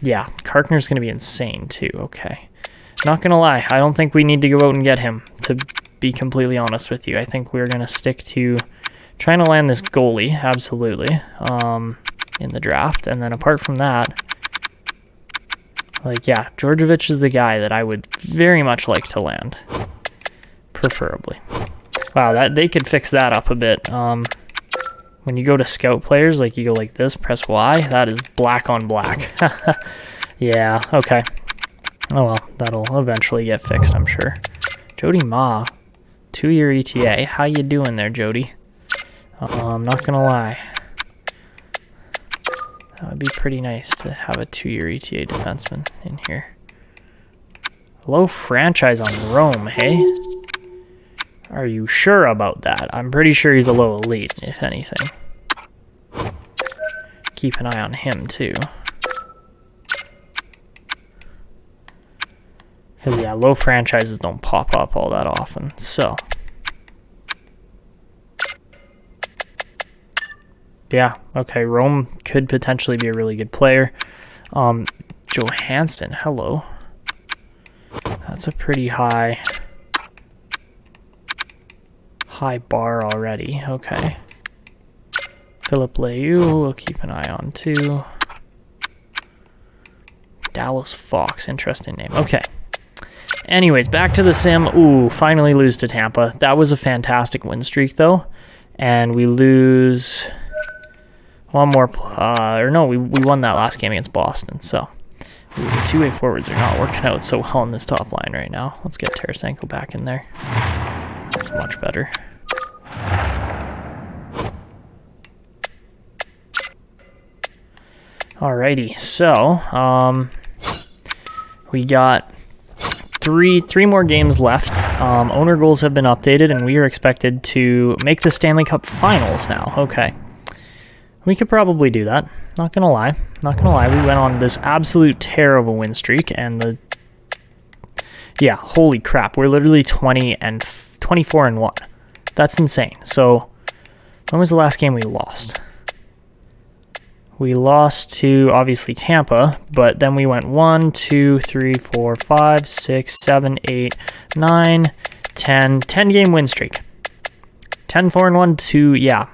Yeah, Karkner's going to be insane, too. Okay. Not going to lie. I don't think we need to go out and get him, to be completely honest with you. I think we're going to stick to trying to land this goalie, absolutely, in the draft. And then apart from that, like, yeah, Georgievich is the guy that I would very much like to land, preferably. Wow, that they could fix that up a bit. When you go to scout players, like you go like this, press Y, that is black on black. Yeah, okay. Oh well, that'll eventually get fixed, I'm sure. Jody Ma, 2-year ETA. How you doing there, Jody? I'm not gonna lie. That would be pretty nice to have a 2-year ETA defenseman in here. Low franchise on Rome, hey? Are you sure about that? I'm pretty sure he's a low elite, if anything. Keep an eye on him, too. Because, yeah, low franchises don't pop up all that often, so. Yeah, okay, Rome could potentially be a really good player. Johansson, hello. That's a pretty high bar already, okay. Philip Leyu, we'll keep an eye on too. Dallas Fox, interesting name, okay. Anyways, back to the sim. Ooh, finally lose to Tampa. That was a fantastic win streak though. And we lose one more, we won that last game against Boston, so. Ooh, the two-way forwards are not working out so well in this top line right now. Let's get Tarasenko back in there. That's much better. Alrighty, so we got three more games left. Owner goals have been updated, and we are expected to make the Stanley Cup Finals now. Okay. We could probably do that. Not gonna lie. Not gonna lie. We went on this absolute tear of a win streak, and yeah, holy crap. We're literally 24-1. That's insane. So, when was the last game we lost? We lost to, obviously, Tampa, but then we went 1, 2, 3, 4, 5, 6, 7, 8, 9, 10. 10-game win streak. 10-4-1 to, yeah.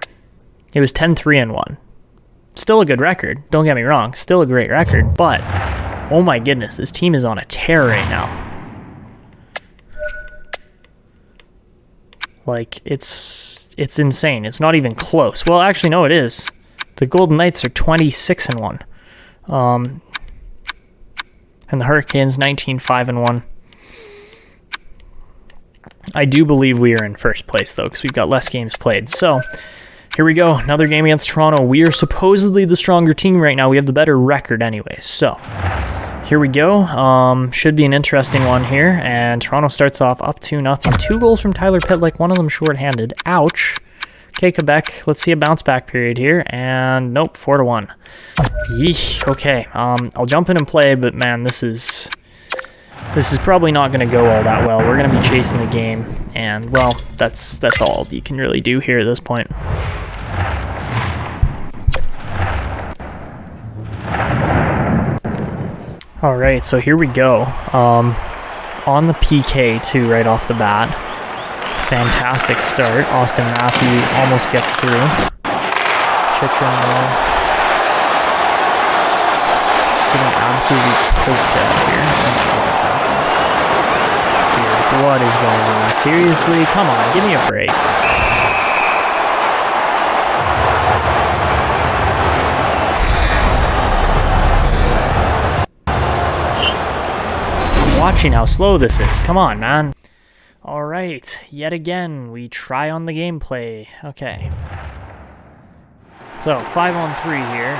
It was 10-3-1. Still a good record. Don't get me wrong. Still a great record, but oh my goodness, this team is on a tear right now. Like, it's insane. It's not even close. Well, actually, no, it is. The Golden Knights are 26-1. And the Hurricanes 19-5-1. I do believe we are in first place, though, because we've got less games played. So, here we go. Another game against Toronto. We are supposedly the stronger team right now. We have the better record anyway. So, Here we go. Should be an interesting one here. And Toronto starts off up 2-0. 2 goals from Tyler Pitlick, one of them shorthanded. Ouch. Okay, Quebec, let's see a bounce back period here. And nope, 4-1. Yeesh. Okay, I'll jump in and play, but man, this is probably not going to go all that well. We're going to be chasing the game, and well, that's all you can really do here at this point. All right, so here we go. On the PK too, right off the bat. It's a fantastic start. Austin Matthew almost gets through. Chitrin just getting absolutely poked out here. Dude, what is going on? Seriously? Come on, give me a break. Watching how slow this is. Come on, man. All right, yet again, we try on the gameplay. Okay. So, 5-on-3 here.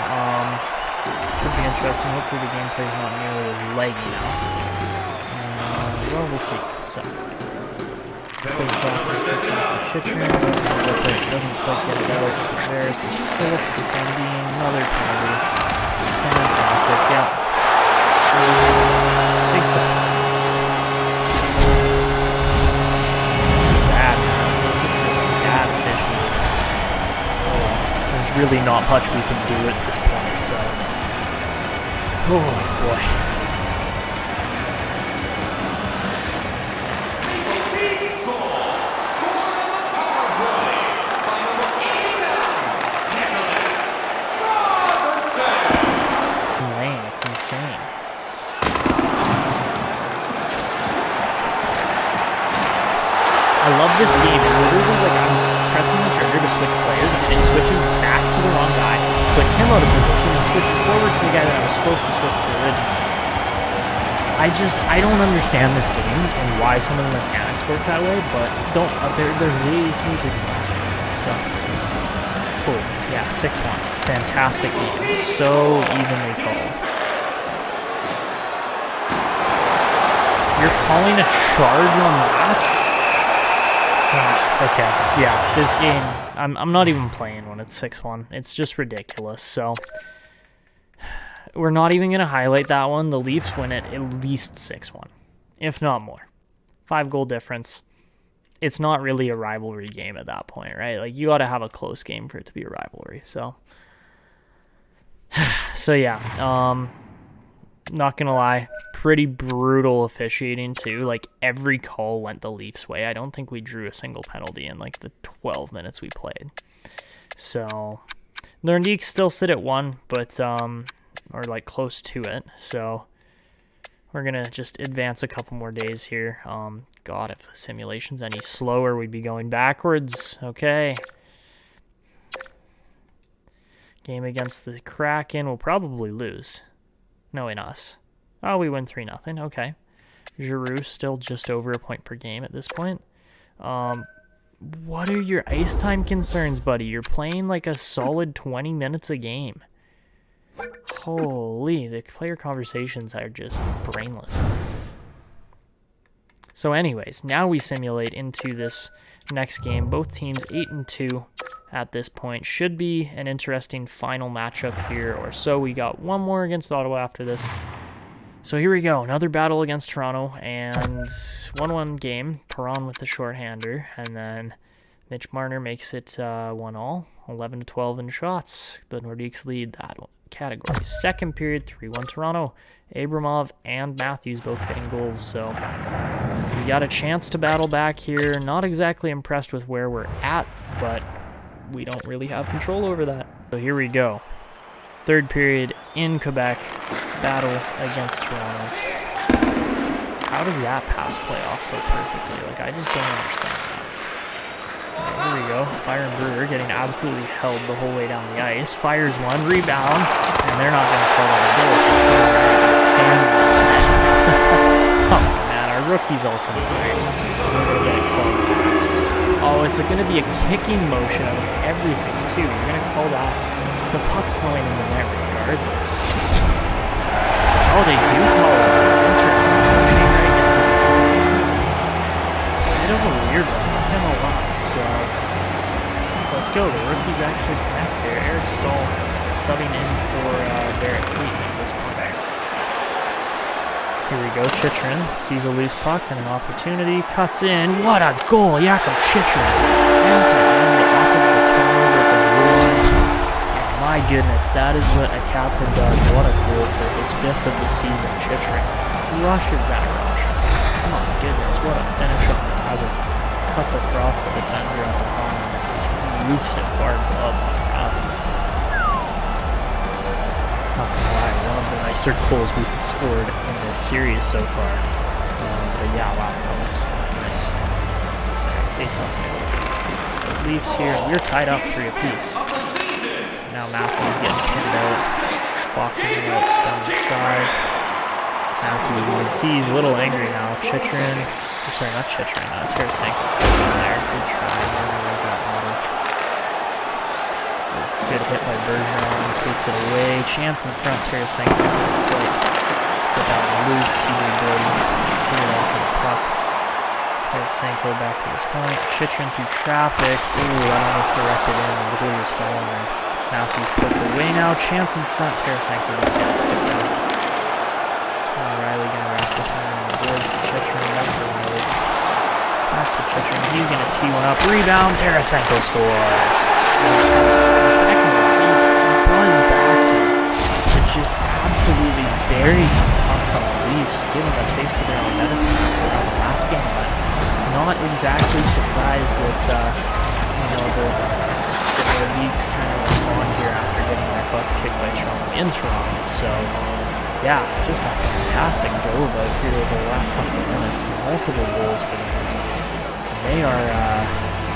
Could be interesting. Hopefully the gameplay is not nearly as laggy now. Well, we'll see. So, Chitrin doesn't quite get it out. Just embarrassed. Phillips to Sandine. Another penalty. Fantastic. Yeah. Big surprise. Really not much we can do at this point, so oh boy. Lane, it's insane. I love this game. Literally, like, I'm pressing the trigger to switch players, and it switches back to the wrong guy, puts him out of position, and switches forward to the guy that I was supposed to switch to originally. I don't understand this game and why some of the mechanics work that way, but they're really smoothly done. So, cool. Yeah, 6-1. Fantastic game. So evenly called. You're calling a charge on that? Okay, yeah, this game, I'm not even playing when it's 6-1. It's just ridiculous, so we're not even going to highlight that one. The Leafs win it at least 6-1, if not more. 5-goal difference. It's not really a rivalry game at that point, right? Like, you ought to have a close game for it to be a rivalry, so yeah, not gonna lie, pretty brutal officiating too. Like, every call went the Leafs' way. I don't think we drew a single penalty in like the 12 minutes we played. So the Nordiques still sit at 1, but or like close to it. So we're gonna just advance a couple more days here. God, if the simulation's any slower, we'd be going backwards. Okay. Game against the Kraken, we'll probably lose. Knowing us. Oh, we win 3-0. Okay. Giroux still just over a point per game at this point. What are your ice time concerns, buddy? You're playing like a solid 20 minutes a game. Holy, the player conversations are just brainless. So anyways, now we simulate into this next game. Both teams 8-2 at this point. Should be an interesting final matchup here or so. We got one more against Ottawa after this. So here we go. Another battle against Toronto and 1-1 game. Perron with the shorthander. And then Mitch Marner makes it 1-1. 11-12 in shots. The Nordiques lead that category. Second period, 3-1 Toronto. Abramov and Matthews both getting goals. So we got a chance to battle back here. Not exactly impressed with where we're at, but we don't really have control over that. So here we go. Third period in Quebec. Battle against Toronto. How does that pass play off so perfectly? Like, I just don't understand that. Right, here we go. Byron Brewer getting absolutely held the whole way down the ice. Fires one, rebound, and they're not going to call that a goal. Come on, man. Our rookies all come right. Oh, it's going to be a kicking motion of everything, too. You're going to call that. The puck's going in the net regardless. Oh, they do call it. Interesting. So Shane Wright gets a season. Bit of a weird one. Not gonna lie. So let's go. The rookies actually connect there. Eric Stahl subbing in for Barrett Clayton at this point. Here we go. Chychrun sees a loose puck and an opportunity. Cuts in. What a goal. Jakob Chychrun. And to end it off of the turnover at the blue line. And my goodness, that is what a captain does. What a goal for his 5th of the season. Chychrun crushes that rush. My goodness, what a finish on it as it cuts across the defender at the bottom. Which roofs it far above on Ravi. Not gonna lie, one of the nicer goals we've scored in this series so far. But yeah, wow, that was nice. Face off the Leafs here. We're tied up 3 apiece. So now Matthews getting pinned out, boxing him out down the side. Matthews, you can see he's a little angry now. Chychrun, sorry, not Chychrun, Tarasenko is in there. Good try. Wins that battle. Good hit by Bergeron, takes it away. Chance in front, Tarasenko couldn't quite get that one loose. TJ Brody put it off of the puck. Tarasenko back to the point. Chychrun through traffic. Ooh, that almost directed in. The goalie was following him. Matthews poked away now. Chance in front, Tarasenko didn't get a stick down. Riley gonna wrap this one in the boards to Chychrun. Back to Riley. Back to Chychrun. He's gonna tee one up. Rebound. Tarasenko scores. Buzz back here to just absolutely bury some pucks on the Leafs, give them a taste of their own medicine after the last game, but not exactly surprised that the Leafs kind of respond here after getting their butts kicked by Toronto in Toronto. So yeah, just a fantastic go about here over the last couple of minutes. Multiple goals for the Leafs.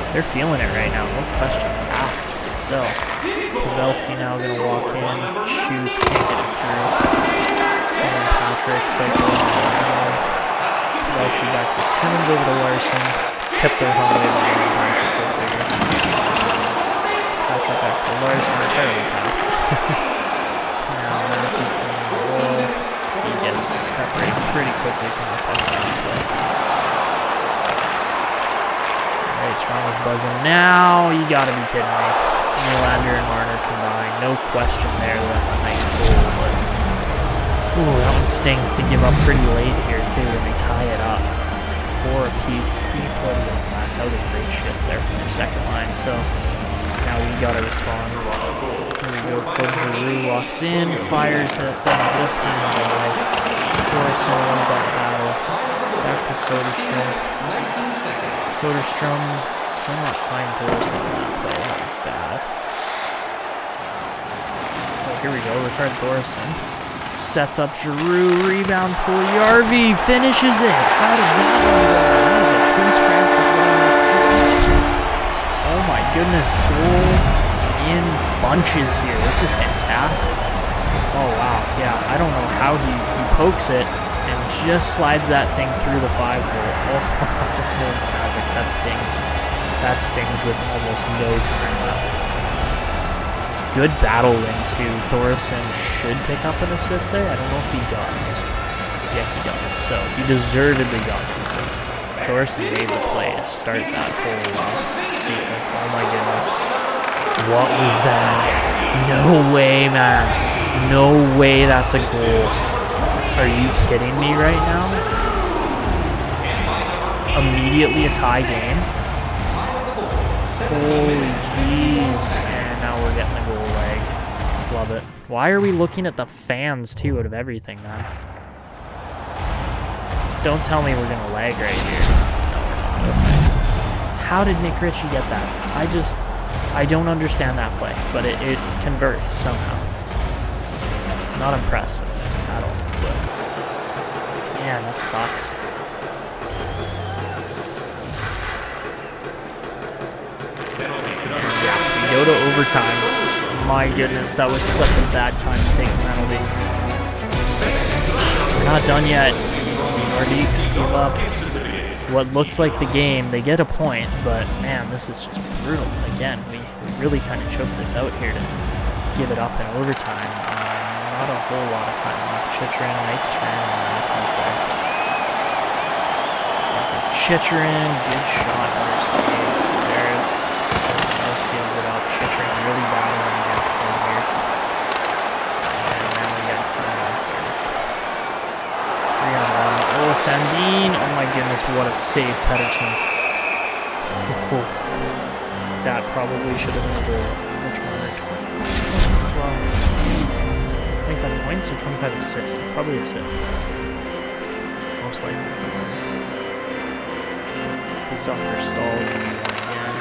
They're feeling it right now, no question asked. So, Pavelski now going to walk in, shoots, can't get it through. And Patrick cycling around. Pavelski back to Timmins over to Larson. Tip their home away to Patrick. Patrick back to Larson, terrible pass. Now Matthews coming in the wall. He gets separated pretty quickly from the puck. Toronto's buzzing now. You gotta be kidding me. Nylander and Marner combined. No question there. That's a nice goal, but ooh, that one stings to give up pretty late here too when they tie it up. 4 apiece, 3:41 left. That was a great shift there from their second line. So now we gotta respond. Here we go. Claude Giroux walks in, fires that thing just in the way. Thorson wins that battle. Back to Soderstrom. Soderstrom cannot find Thorson in that play. That was bad. Oh, here we go. Ricard Thorson sets up Giroux. Rebound. Puljujarvi finishes it. How did that one go? That was a cruise crash. Oh my goodness. Goals in bunches here. This is fantastic. Oh wow. Yeah, I don't know how he pokes it and just slides that thing through the 5-hole. Oh, that stings. That stings with almost no time left. Good battle win too. Thorson should pick up an assist there. I don't know if he does. Yeah, he does. So he deservedly got the assist. Thorson made the play to start that whole sequence. Oh my goodness. What was that? No way, man. No way that's a goal. Are you kidding me right now? Immediately a tie game. Holy jeez. And now we're getting the goal leg. Love it. Why are we looking at the fans too out of everything, man? Don't tell me we're going to lag right here. No, we're not. Okay. How did Nick Ritchie get that? I don't understand that play, but it converts somehow. Not impressive at all. But man, that sucks. Yeah, we go to overtime. My goodness, that was such a bad time to take a penalty. We're not done yet. Nordiques give up what looks like the game. They get a point, but man, this is just brutal. Again, we really kind of choked this out here to give it up in overtime. Not not a whole lot of time left. Chychrun, nice turn on Matthews there. Chychrun, good shot, another save to Barris. Mouse gives it up. Chychrun really battling against him here. And then we got 2 minutes there. 3-on-1. Oh, Sandin. Oh my goodness, what a save, Pettersson. Oh, that probably should have been a goal. Which one? 20 points as well. Jeez. 25 points or 25 assists? It's probably assists. Most likely for one. Face off for Stahl. Again.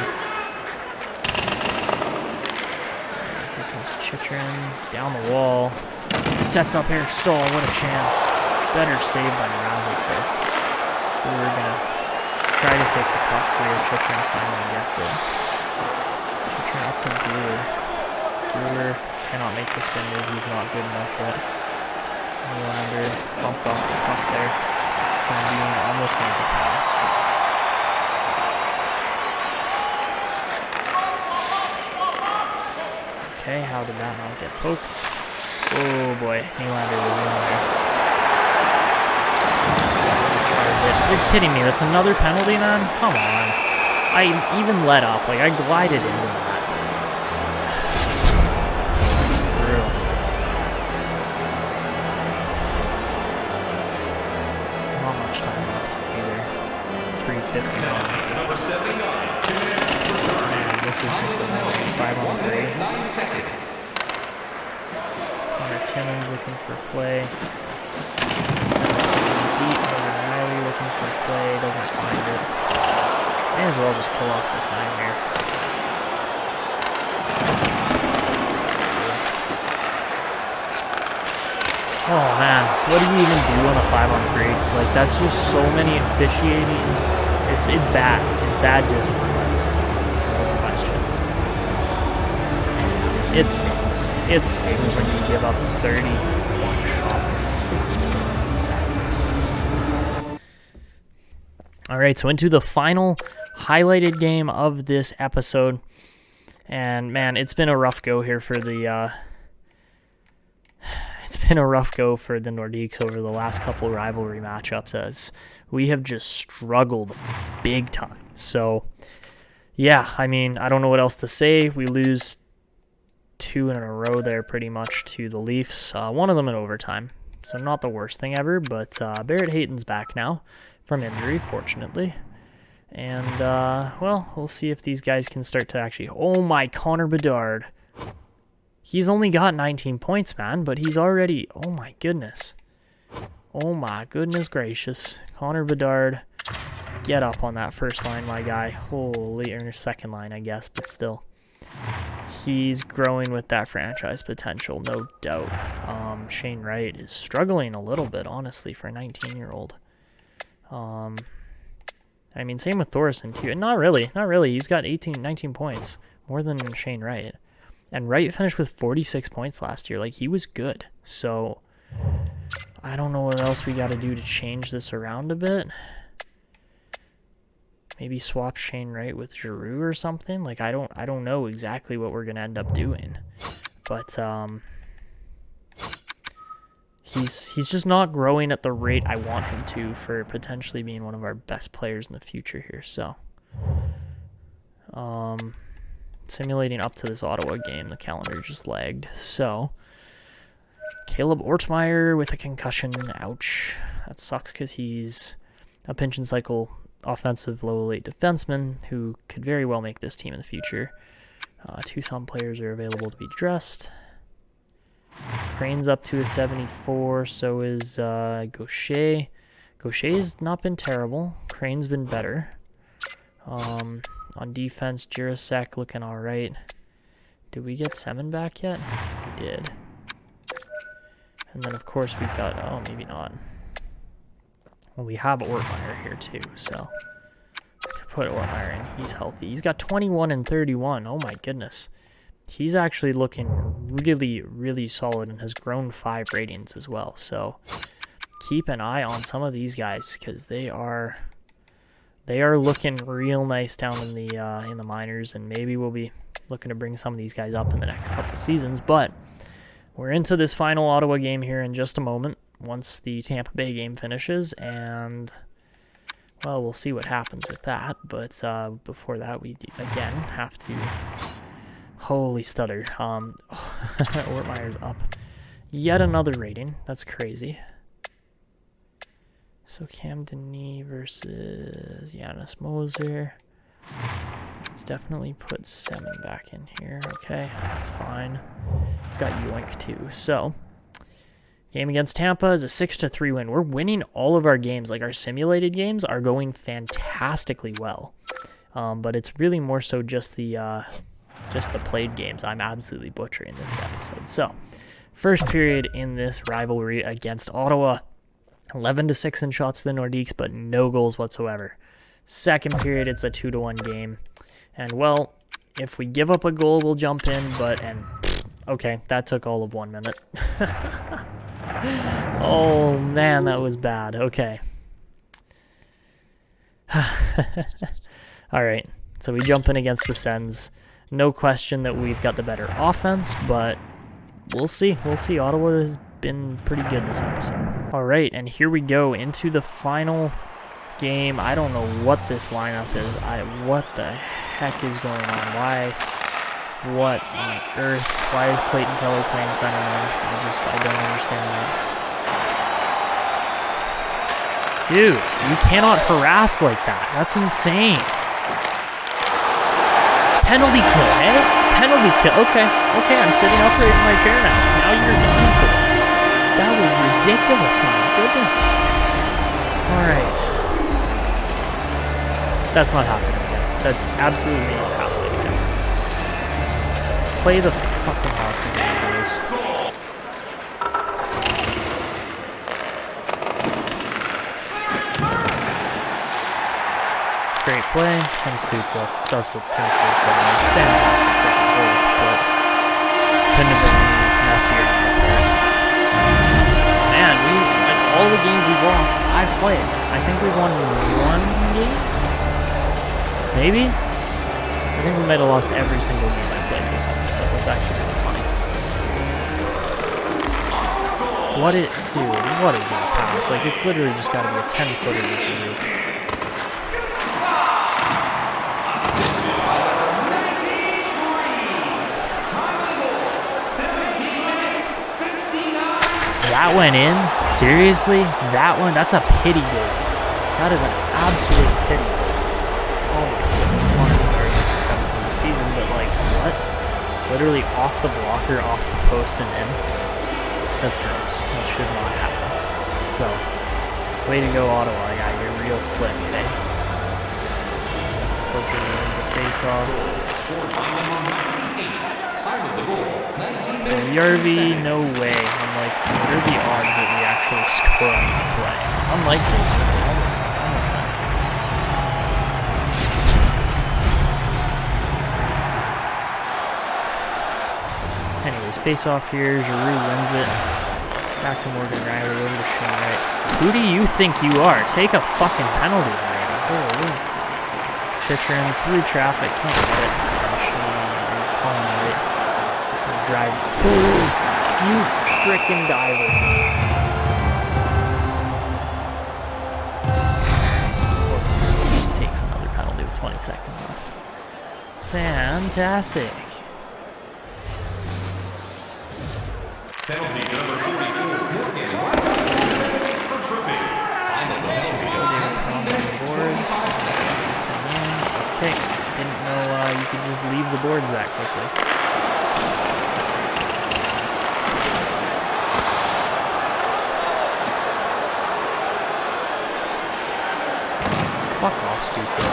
Here comes Chychrun. Down the wall. Sets up Eric Stahl. What a chance. Better save by Mrazek there. We were going to try to take the puck here. Chychrun finally gets it. Chychrun up to Brewer. Brewer cannot make the spin move. He's not good enough yet. Nylander bumped off the puck there. Sandin almost made the pass. Okay, how did that not get poked? Oh boy, Nylander was in there. You're kidding me, that's another penalty, man? Come on. I even let up, like I glided into that. Brutal. Not much time left either. 3:59. Man, this is just a 5-on-3. Connor Timmins looking for a play. Deep, Riley looking for a play, doesn't find it. May as well just kill off the time here. Oh man, what do you even do on a 5-on-3? Like, that's just so many officiating. It's bad. It's bad discipline by this team. No question. It stings. It stings when you give up 31 shots in 6 minutes. All right, so into the final highlighted game of this episode. And man, it's been a rough go here for the Nordiques over the last couple rivalry matchups, as we have just struggled big time. So yeah, I mean, I don't know what else to say. We lose 2 in a row there pretty much to the Leafs. One of them in overtime. So not the worst thing ever, but Barrett Hayton's back now from injury, fortunately. And, well, we'll see if these guys can start to actually... Oh my, Connor Bedard. He's only got 19 points, man, but he's already... Oh my goodness. Oh my goodness gracious. Connor Bedard, get up on that first line, my guy. Holy, or second line, I guess, but still. He's growing with that franchise potential, no doubt. Shane Wright is struggling a little bit, honestly, for a 19-year-old. I mean, same with Thorson, too. And not really. He's got 19 points, more than Shane Wright. And Wright finished with 46 points last year. Like, he was good. So, I don't know what else we got to do to change this around a bit. Maybe swap Shane Wright with Giroux or something. Like, I don't know exactly what we're gonna end up doing, but he's just not growing at the rate I want him to for potentially being one of our best players in the future here. So, simulating up to this Ottawa game, the calendar just lagged. So, Caleb Ortmeyer with a concussion. Ouch, that sucks because he's a pinch and cycle offensive low-elite defenseman who could very well make this team in the future. Tucson players are available to be dressed. Crane's up to a 74, so is Gaucher. Gaucher's not been terrible. Crane's been better. On defense, Jirasek looking all right. Did we get Semin back yet? We did. And then, of course, we got... Oh, maybe not. Well, we have Ortmeyer here too, so put Ortmeyer in. He's healthy. He's got 21 and 31. Oh my goodness. He's actually looking really, really solid and has grown 5 ratings as well. So keep an eye on some of these guys because they are looking real nice down in the minors, and maybe we'll be looking to bring some of these guys up in the next couple seasons. But we're into this final Ottawa game here in just a moment, once the Tampa Bay game finishes, and, well, we'll see what happens with that, but before that, we, again, have to, holy stutter, Ortmeyer's up yet another rating, that's crazy. So Cam Denis versus Giannis Moser. Let's definitely put Semin back in here. Okay, that's fine. He's got Yoink too. So, game against Tampa is a 6-3 win. We're winning all of our games. Like, our simulated games are going fantastically well. But it's really more so just the played games. I'm absolutely butchering this episode. So, first period in this rivalry against Ottawa. 11-6 in shots for the Nordiques, but no goals whatsoever. Second period, it's a 2-1 game. And, well, if we give up a goal, we'll jump in, okay, that took all of 1 minute. Oh, man, that was bad. Okay. All right, so we jump in against the Sens. No question that we've got the better offense, but we'll see. We'll see. Ottawa has been pretty good this episode. All right, and here we go into the final game. I don't know what this lineup is. What the heck is going on? What on earth? Why is Clayton Keller playing centerman? I don't understand that. Dude, you cannot harass like that. That's insane. Penalty kill, eh? Penalty kill. Okay, I'm sitting upright in my chair now. Now you're getting for it. That was ridiculous, my goodness. Alright. That's not happening again. That's absolutely not happening again. Play the fucking hockey game, boys. Great play. Tim Stützle does what Tim Stützle does. Fantastic freaking goal, but couldn't have been messier on the player. Man, like all the games we've lost, I've played. I think we've won one game? Maybe? I think we might have lost every single game I played this episode. That's actually really funny. Dude, what is that pass? Like, it's literally just gotta be a 10-footer with you. That went in? Seriously? That's a pity goal. That is an absolute pity goal. Oh my goodness, one of the arguments of the season, but like, what? Literally off the blocker, off the post and in? That's gross. That should not happen. So, way to go Ottawa, yeah, you're real slick, eh? Poacher wins a face-off. Yarvi, no way. I'm like, what are the odds that we actually score on the play? Unlikely. Anyways, face off here. Giroux wins it. Back to Morgan Riley. Over to Sean Wright. Who do you think you are? Take a fucking penalty already. Holy. Chitrin through traffic. Can't get it. Colin Wright. Drive. You frickin' diver. Just takes another penalty with 20 seconds left. Fantastic. Penalty number 44. So we go there on the boards. This thing in. Okay. Didn't know you could just leave the boards that quickly. Fuck off, Stützle.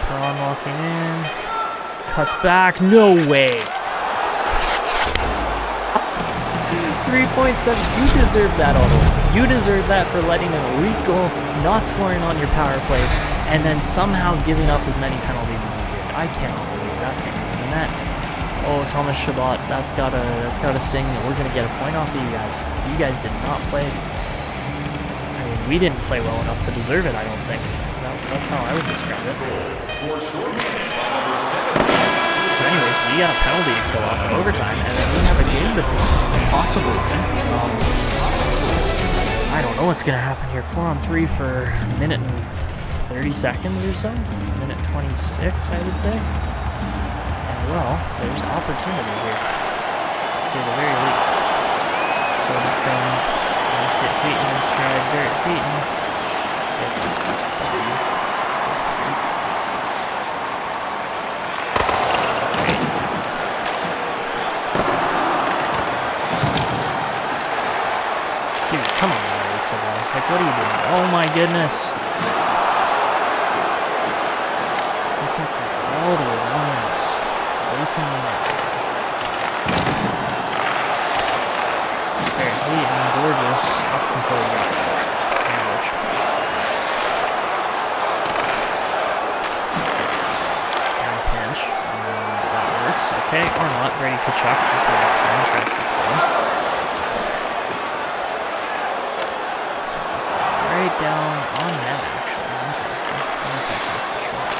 Perron walking in. Cuts back. No way. 3.7. You deserve that, Ottawa. You deserve that for letting an elite goal, not scoring on your power play, and then somehow giving up as many penalties as you did. I cannot believe that thing is in the net. Oh, Thomas Chabot, that's gotta sting. We're gonna get a point off of you guys. You guys did not play. I mean, we didn't play well enough to deserve it, I don't think. That's how I would describe it. we got a penalty to kill off in overtime, and then we have a game to possibly win. I don't know what's going to happen here. 4-on-3 for a minute and 30 seconds or so. Minute 26, I would say. And, well, there's opportunity here, to say the very least. So just going to get Peyton in stride. Garrett Peyton gets Dude, come on, Larry Savell. Like, what are you doing? Oh my goodness. Looking for all the lines away from the net. Very neat and gorgeous up until we got sandwiched. And pinch. And that works. Okay, or not. Brady Kachuk just relaxing. Tries to score. Right down on net, actually. Interesting. I don't think that's a shot.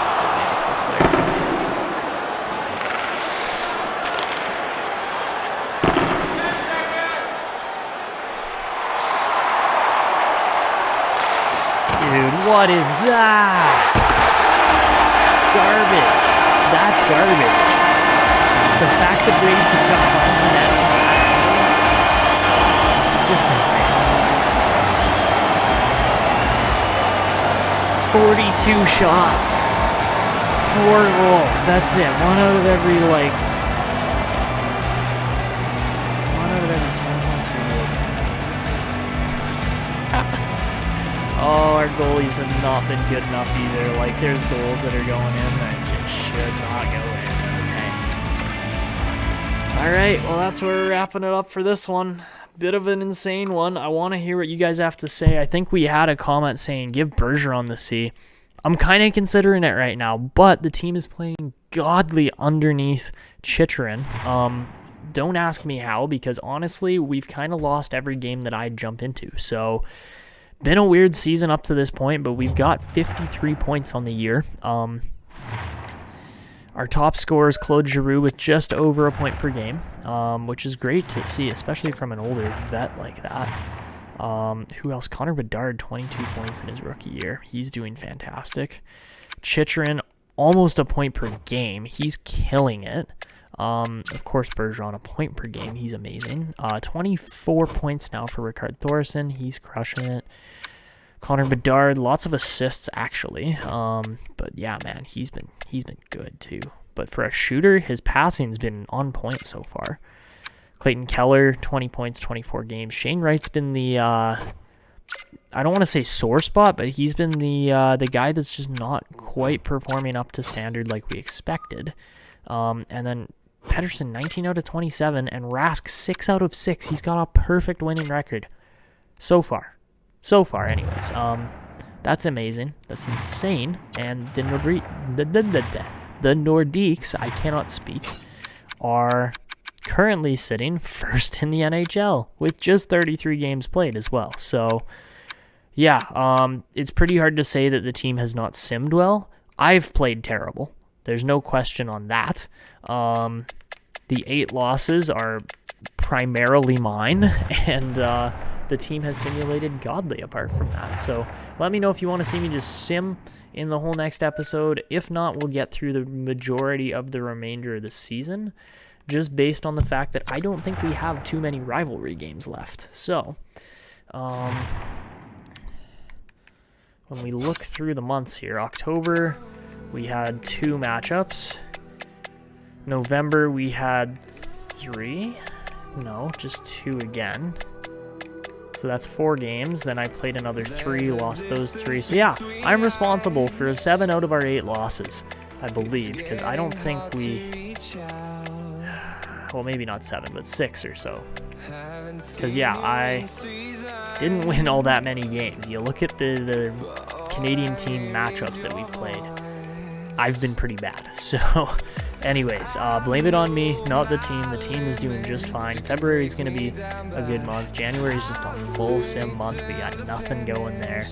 It's a beautiful player. Dude, what is that? Garbage. That's garbage. The fact that Brady Kachuk finds the net just insane. 42 shots. 4 goals. That's it. One out of every 10 points we made. Oh, our goalies have not been good enough either. Like, there's goals that are going in that just should not go in. Okay. Alright, well, that's where we're wrapping it up for this one. Bit of an insane one. I want to hear what you guys have to say. I think we had a comment saying, give Bergeron the C. I'm kind of considering it right now, but the team is playing godly underneath Chychrun. Don't ask me how, because honestly, we've kind of lost every game that I jump into. So, been a weird season up to this point, but we've got 53 points on the year. Our top scorer is Claude Giroux with just over a point per game, which is great to see, especially from an older vet like that. Who else? Connor Bedard, 22 points in his rookie year. He's doing fantastic. Chychrun, almost a point per game. He's killing it. Of course, Bergeron, a point per game. He's amazing. 24 points now for Rickard Thorson. He's crushing it. Connor Bedard, lots of assists actually. But yeah, man, he's been good too. But for a shooter, his passing's been on point so far. Clayton Keller, 20 points, 24 games. Shane Wright's been the I don't want to say sore spot, but he's been the guy that's just not quite performing up to standard like we expected. And then Pettersson, 19 out of 27, and Rask, 6 out of 6. He's got a perfect winning record so far. So far, anyways. That's amazing. That's insane. And the Nordiques, I cannot speak, are currently sitting first in the NHL with just 33 games played as well. So, yeah, it's pretty hard to say that the team has not simmed well. I've played terrible. There's no question on that. The 8 losses are primarily mine, and the team has simulated godly apart from that. So let me know if you want to see me just sim in the whole next episode. If not, we'll get through the majority of the remainder of the season, just based on the fact that I don't think we have too many rivalry games left. So, when we look through the months here, October, we had 2 matchups. November, we had 3. No, just 2 again. So that's 4 games. Then I played another 3, lost those 3. So yeah, I'm responsible for 7 out of our 8 losses, I believe, because I don't think we... Well, maybe not 7, but 6 or so. Because yeah, I didn't win all that many games. You look at the Canadian team matchups that we played. I've been pretty bad. So anyways, blame it on me, not the team. The team is doing just fine. February is going to be a good month. January is just a full sim month. We got nothing going there.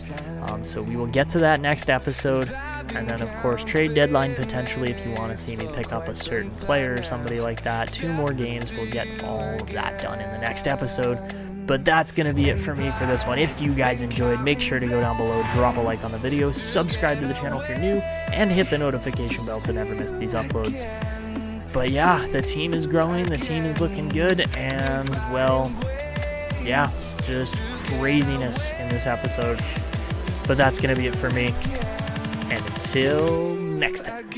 So we will get to that next episode. And then, of course, trade deadline potentially if you want to see me pick up a certain player or somebody like that. 2 more games. We'll get all of that done in the next episode. But that's going to be it for me for this one. If you guys enjoyed, make sure to go down below, drop a like on the video, subscribe to the channel if you're new, and hit the notification bell to never miss these uploads. But yeah, the team is growing, the team is looking good, and, well, yeah, just craziness in this episode. But that's going to be it for me. And until next time.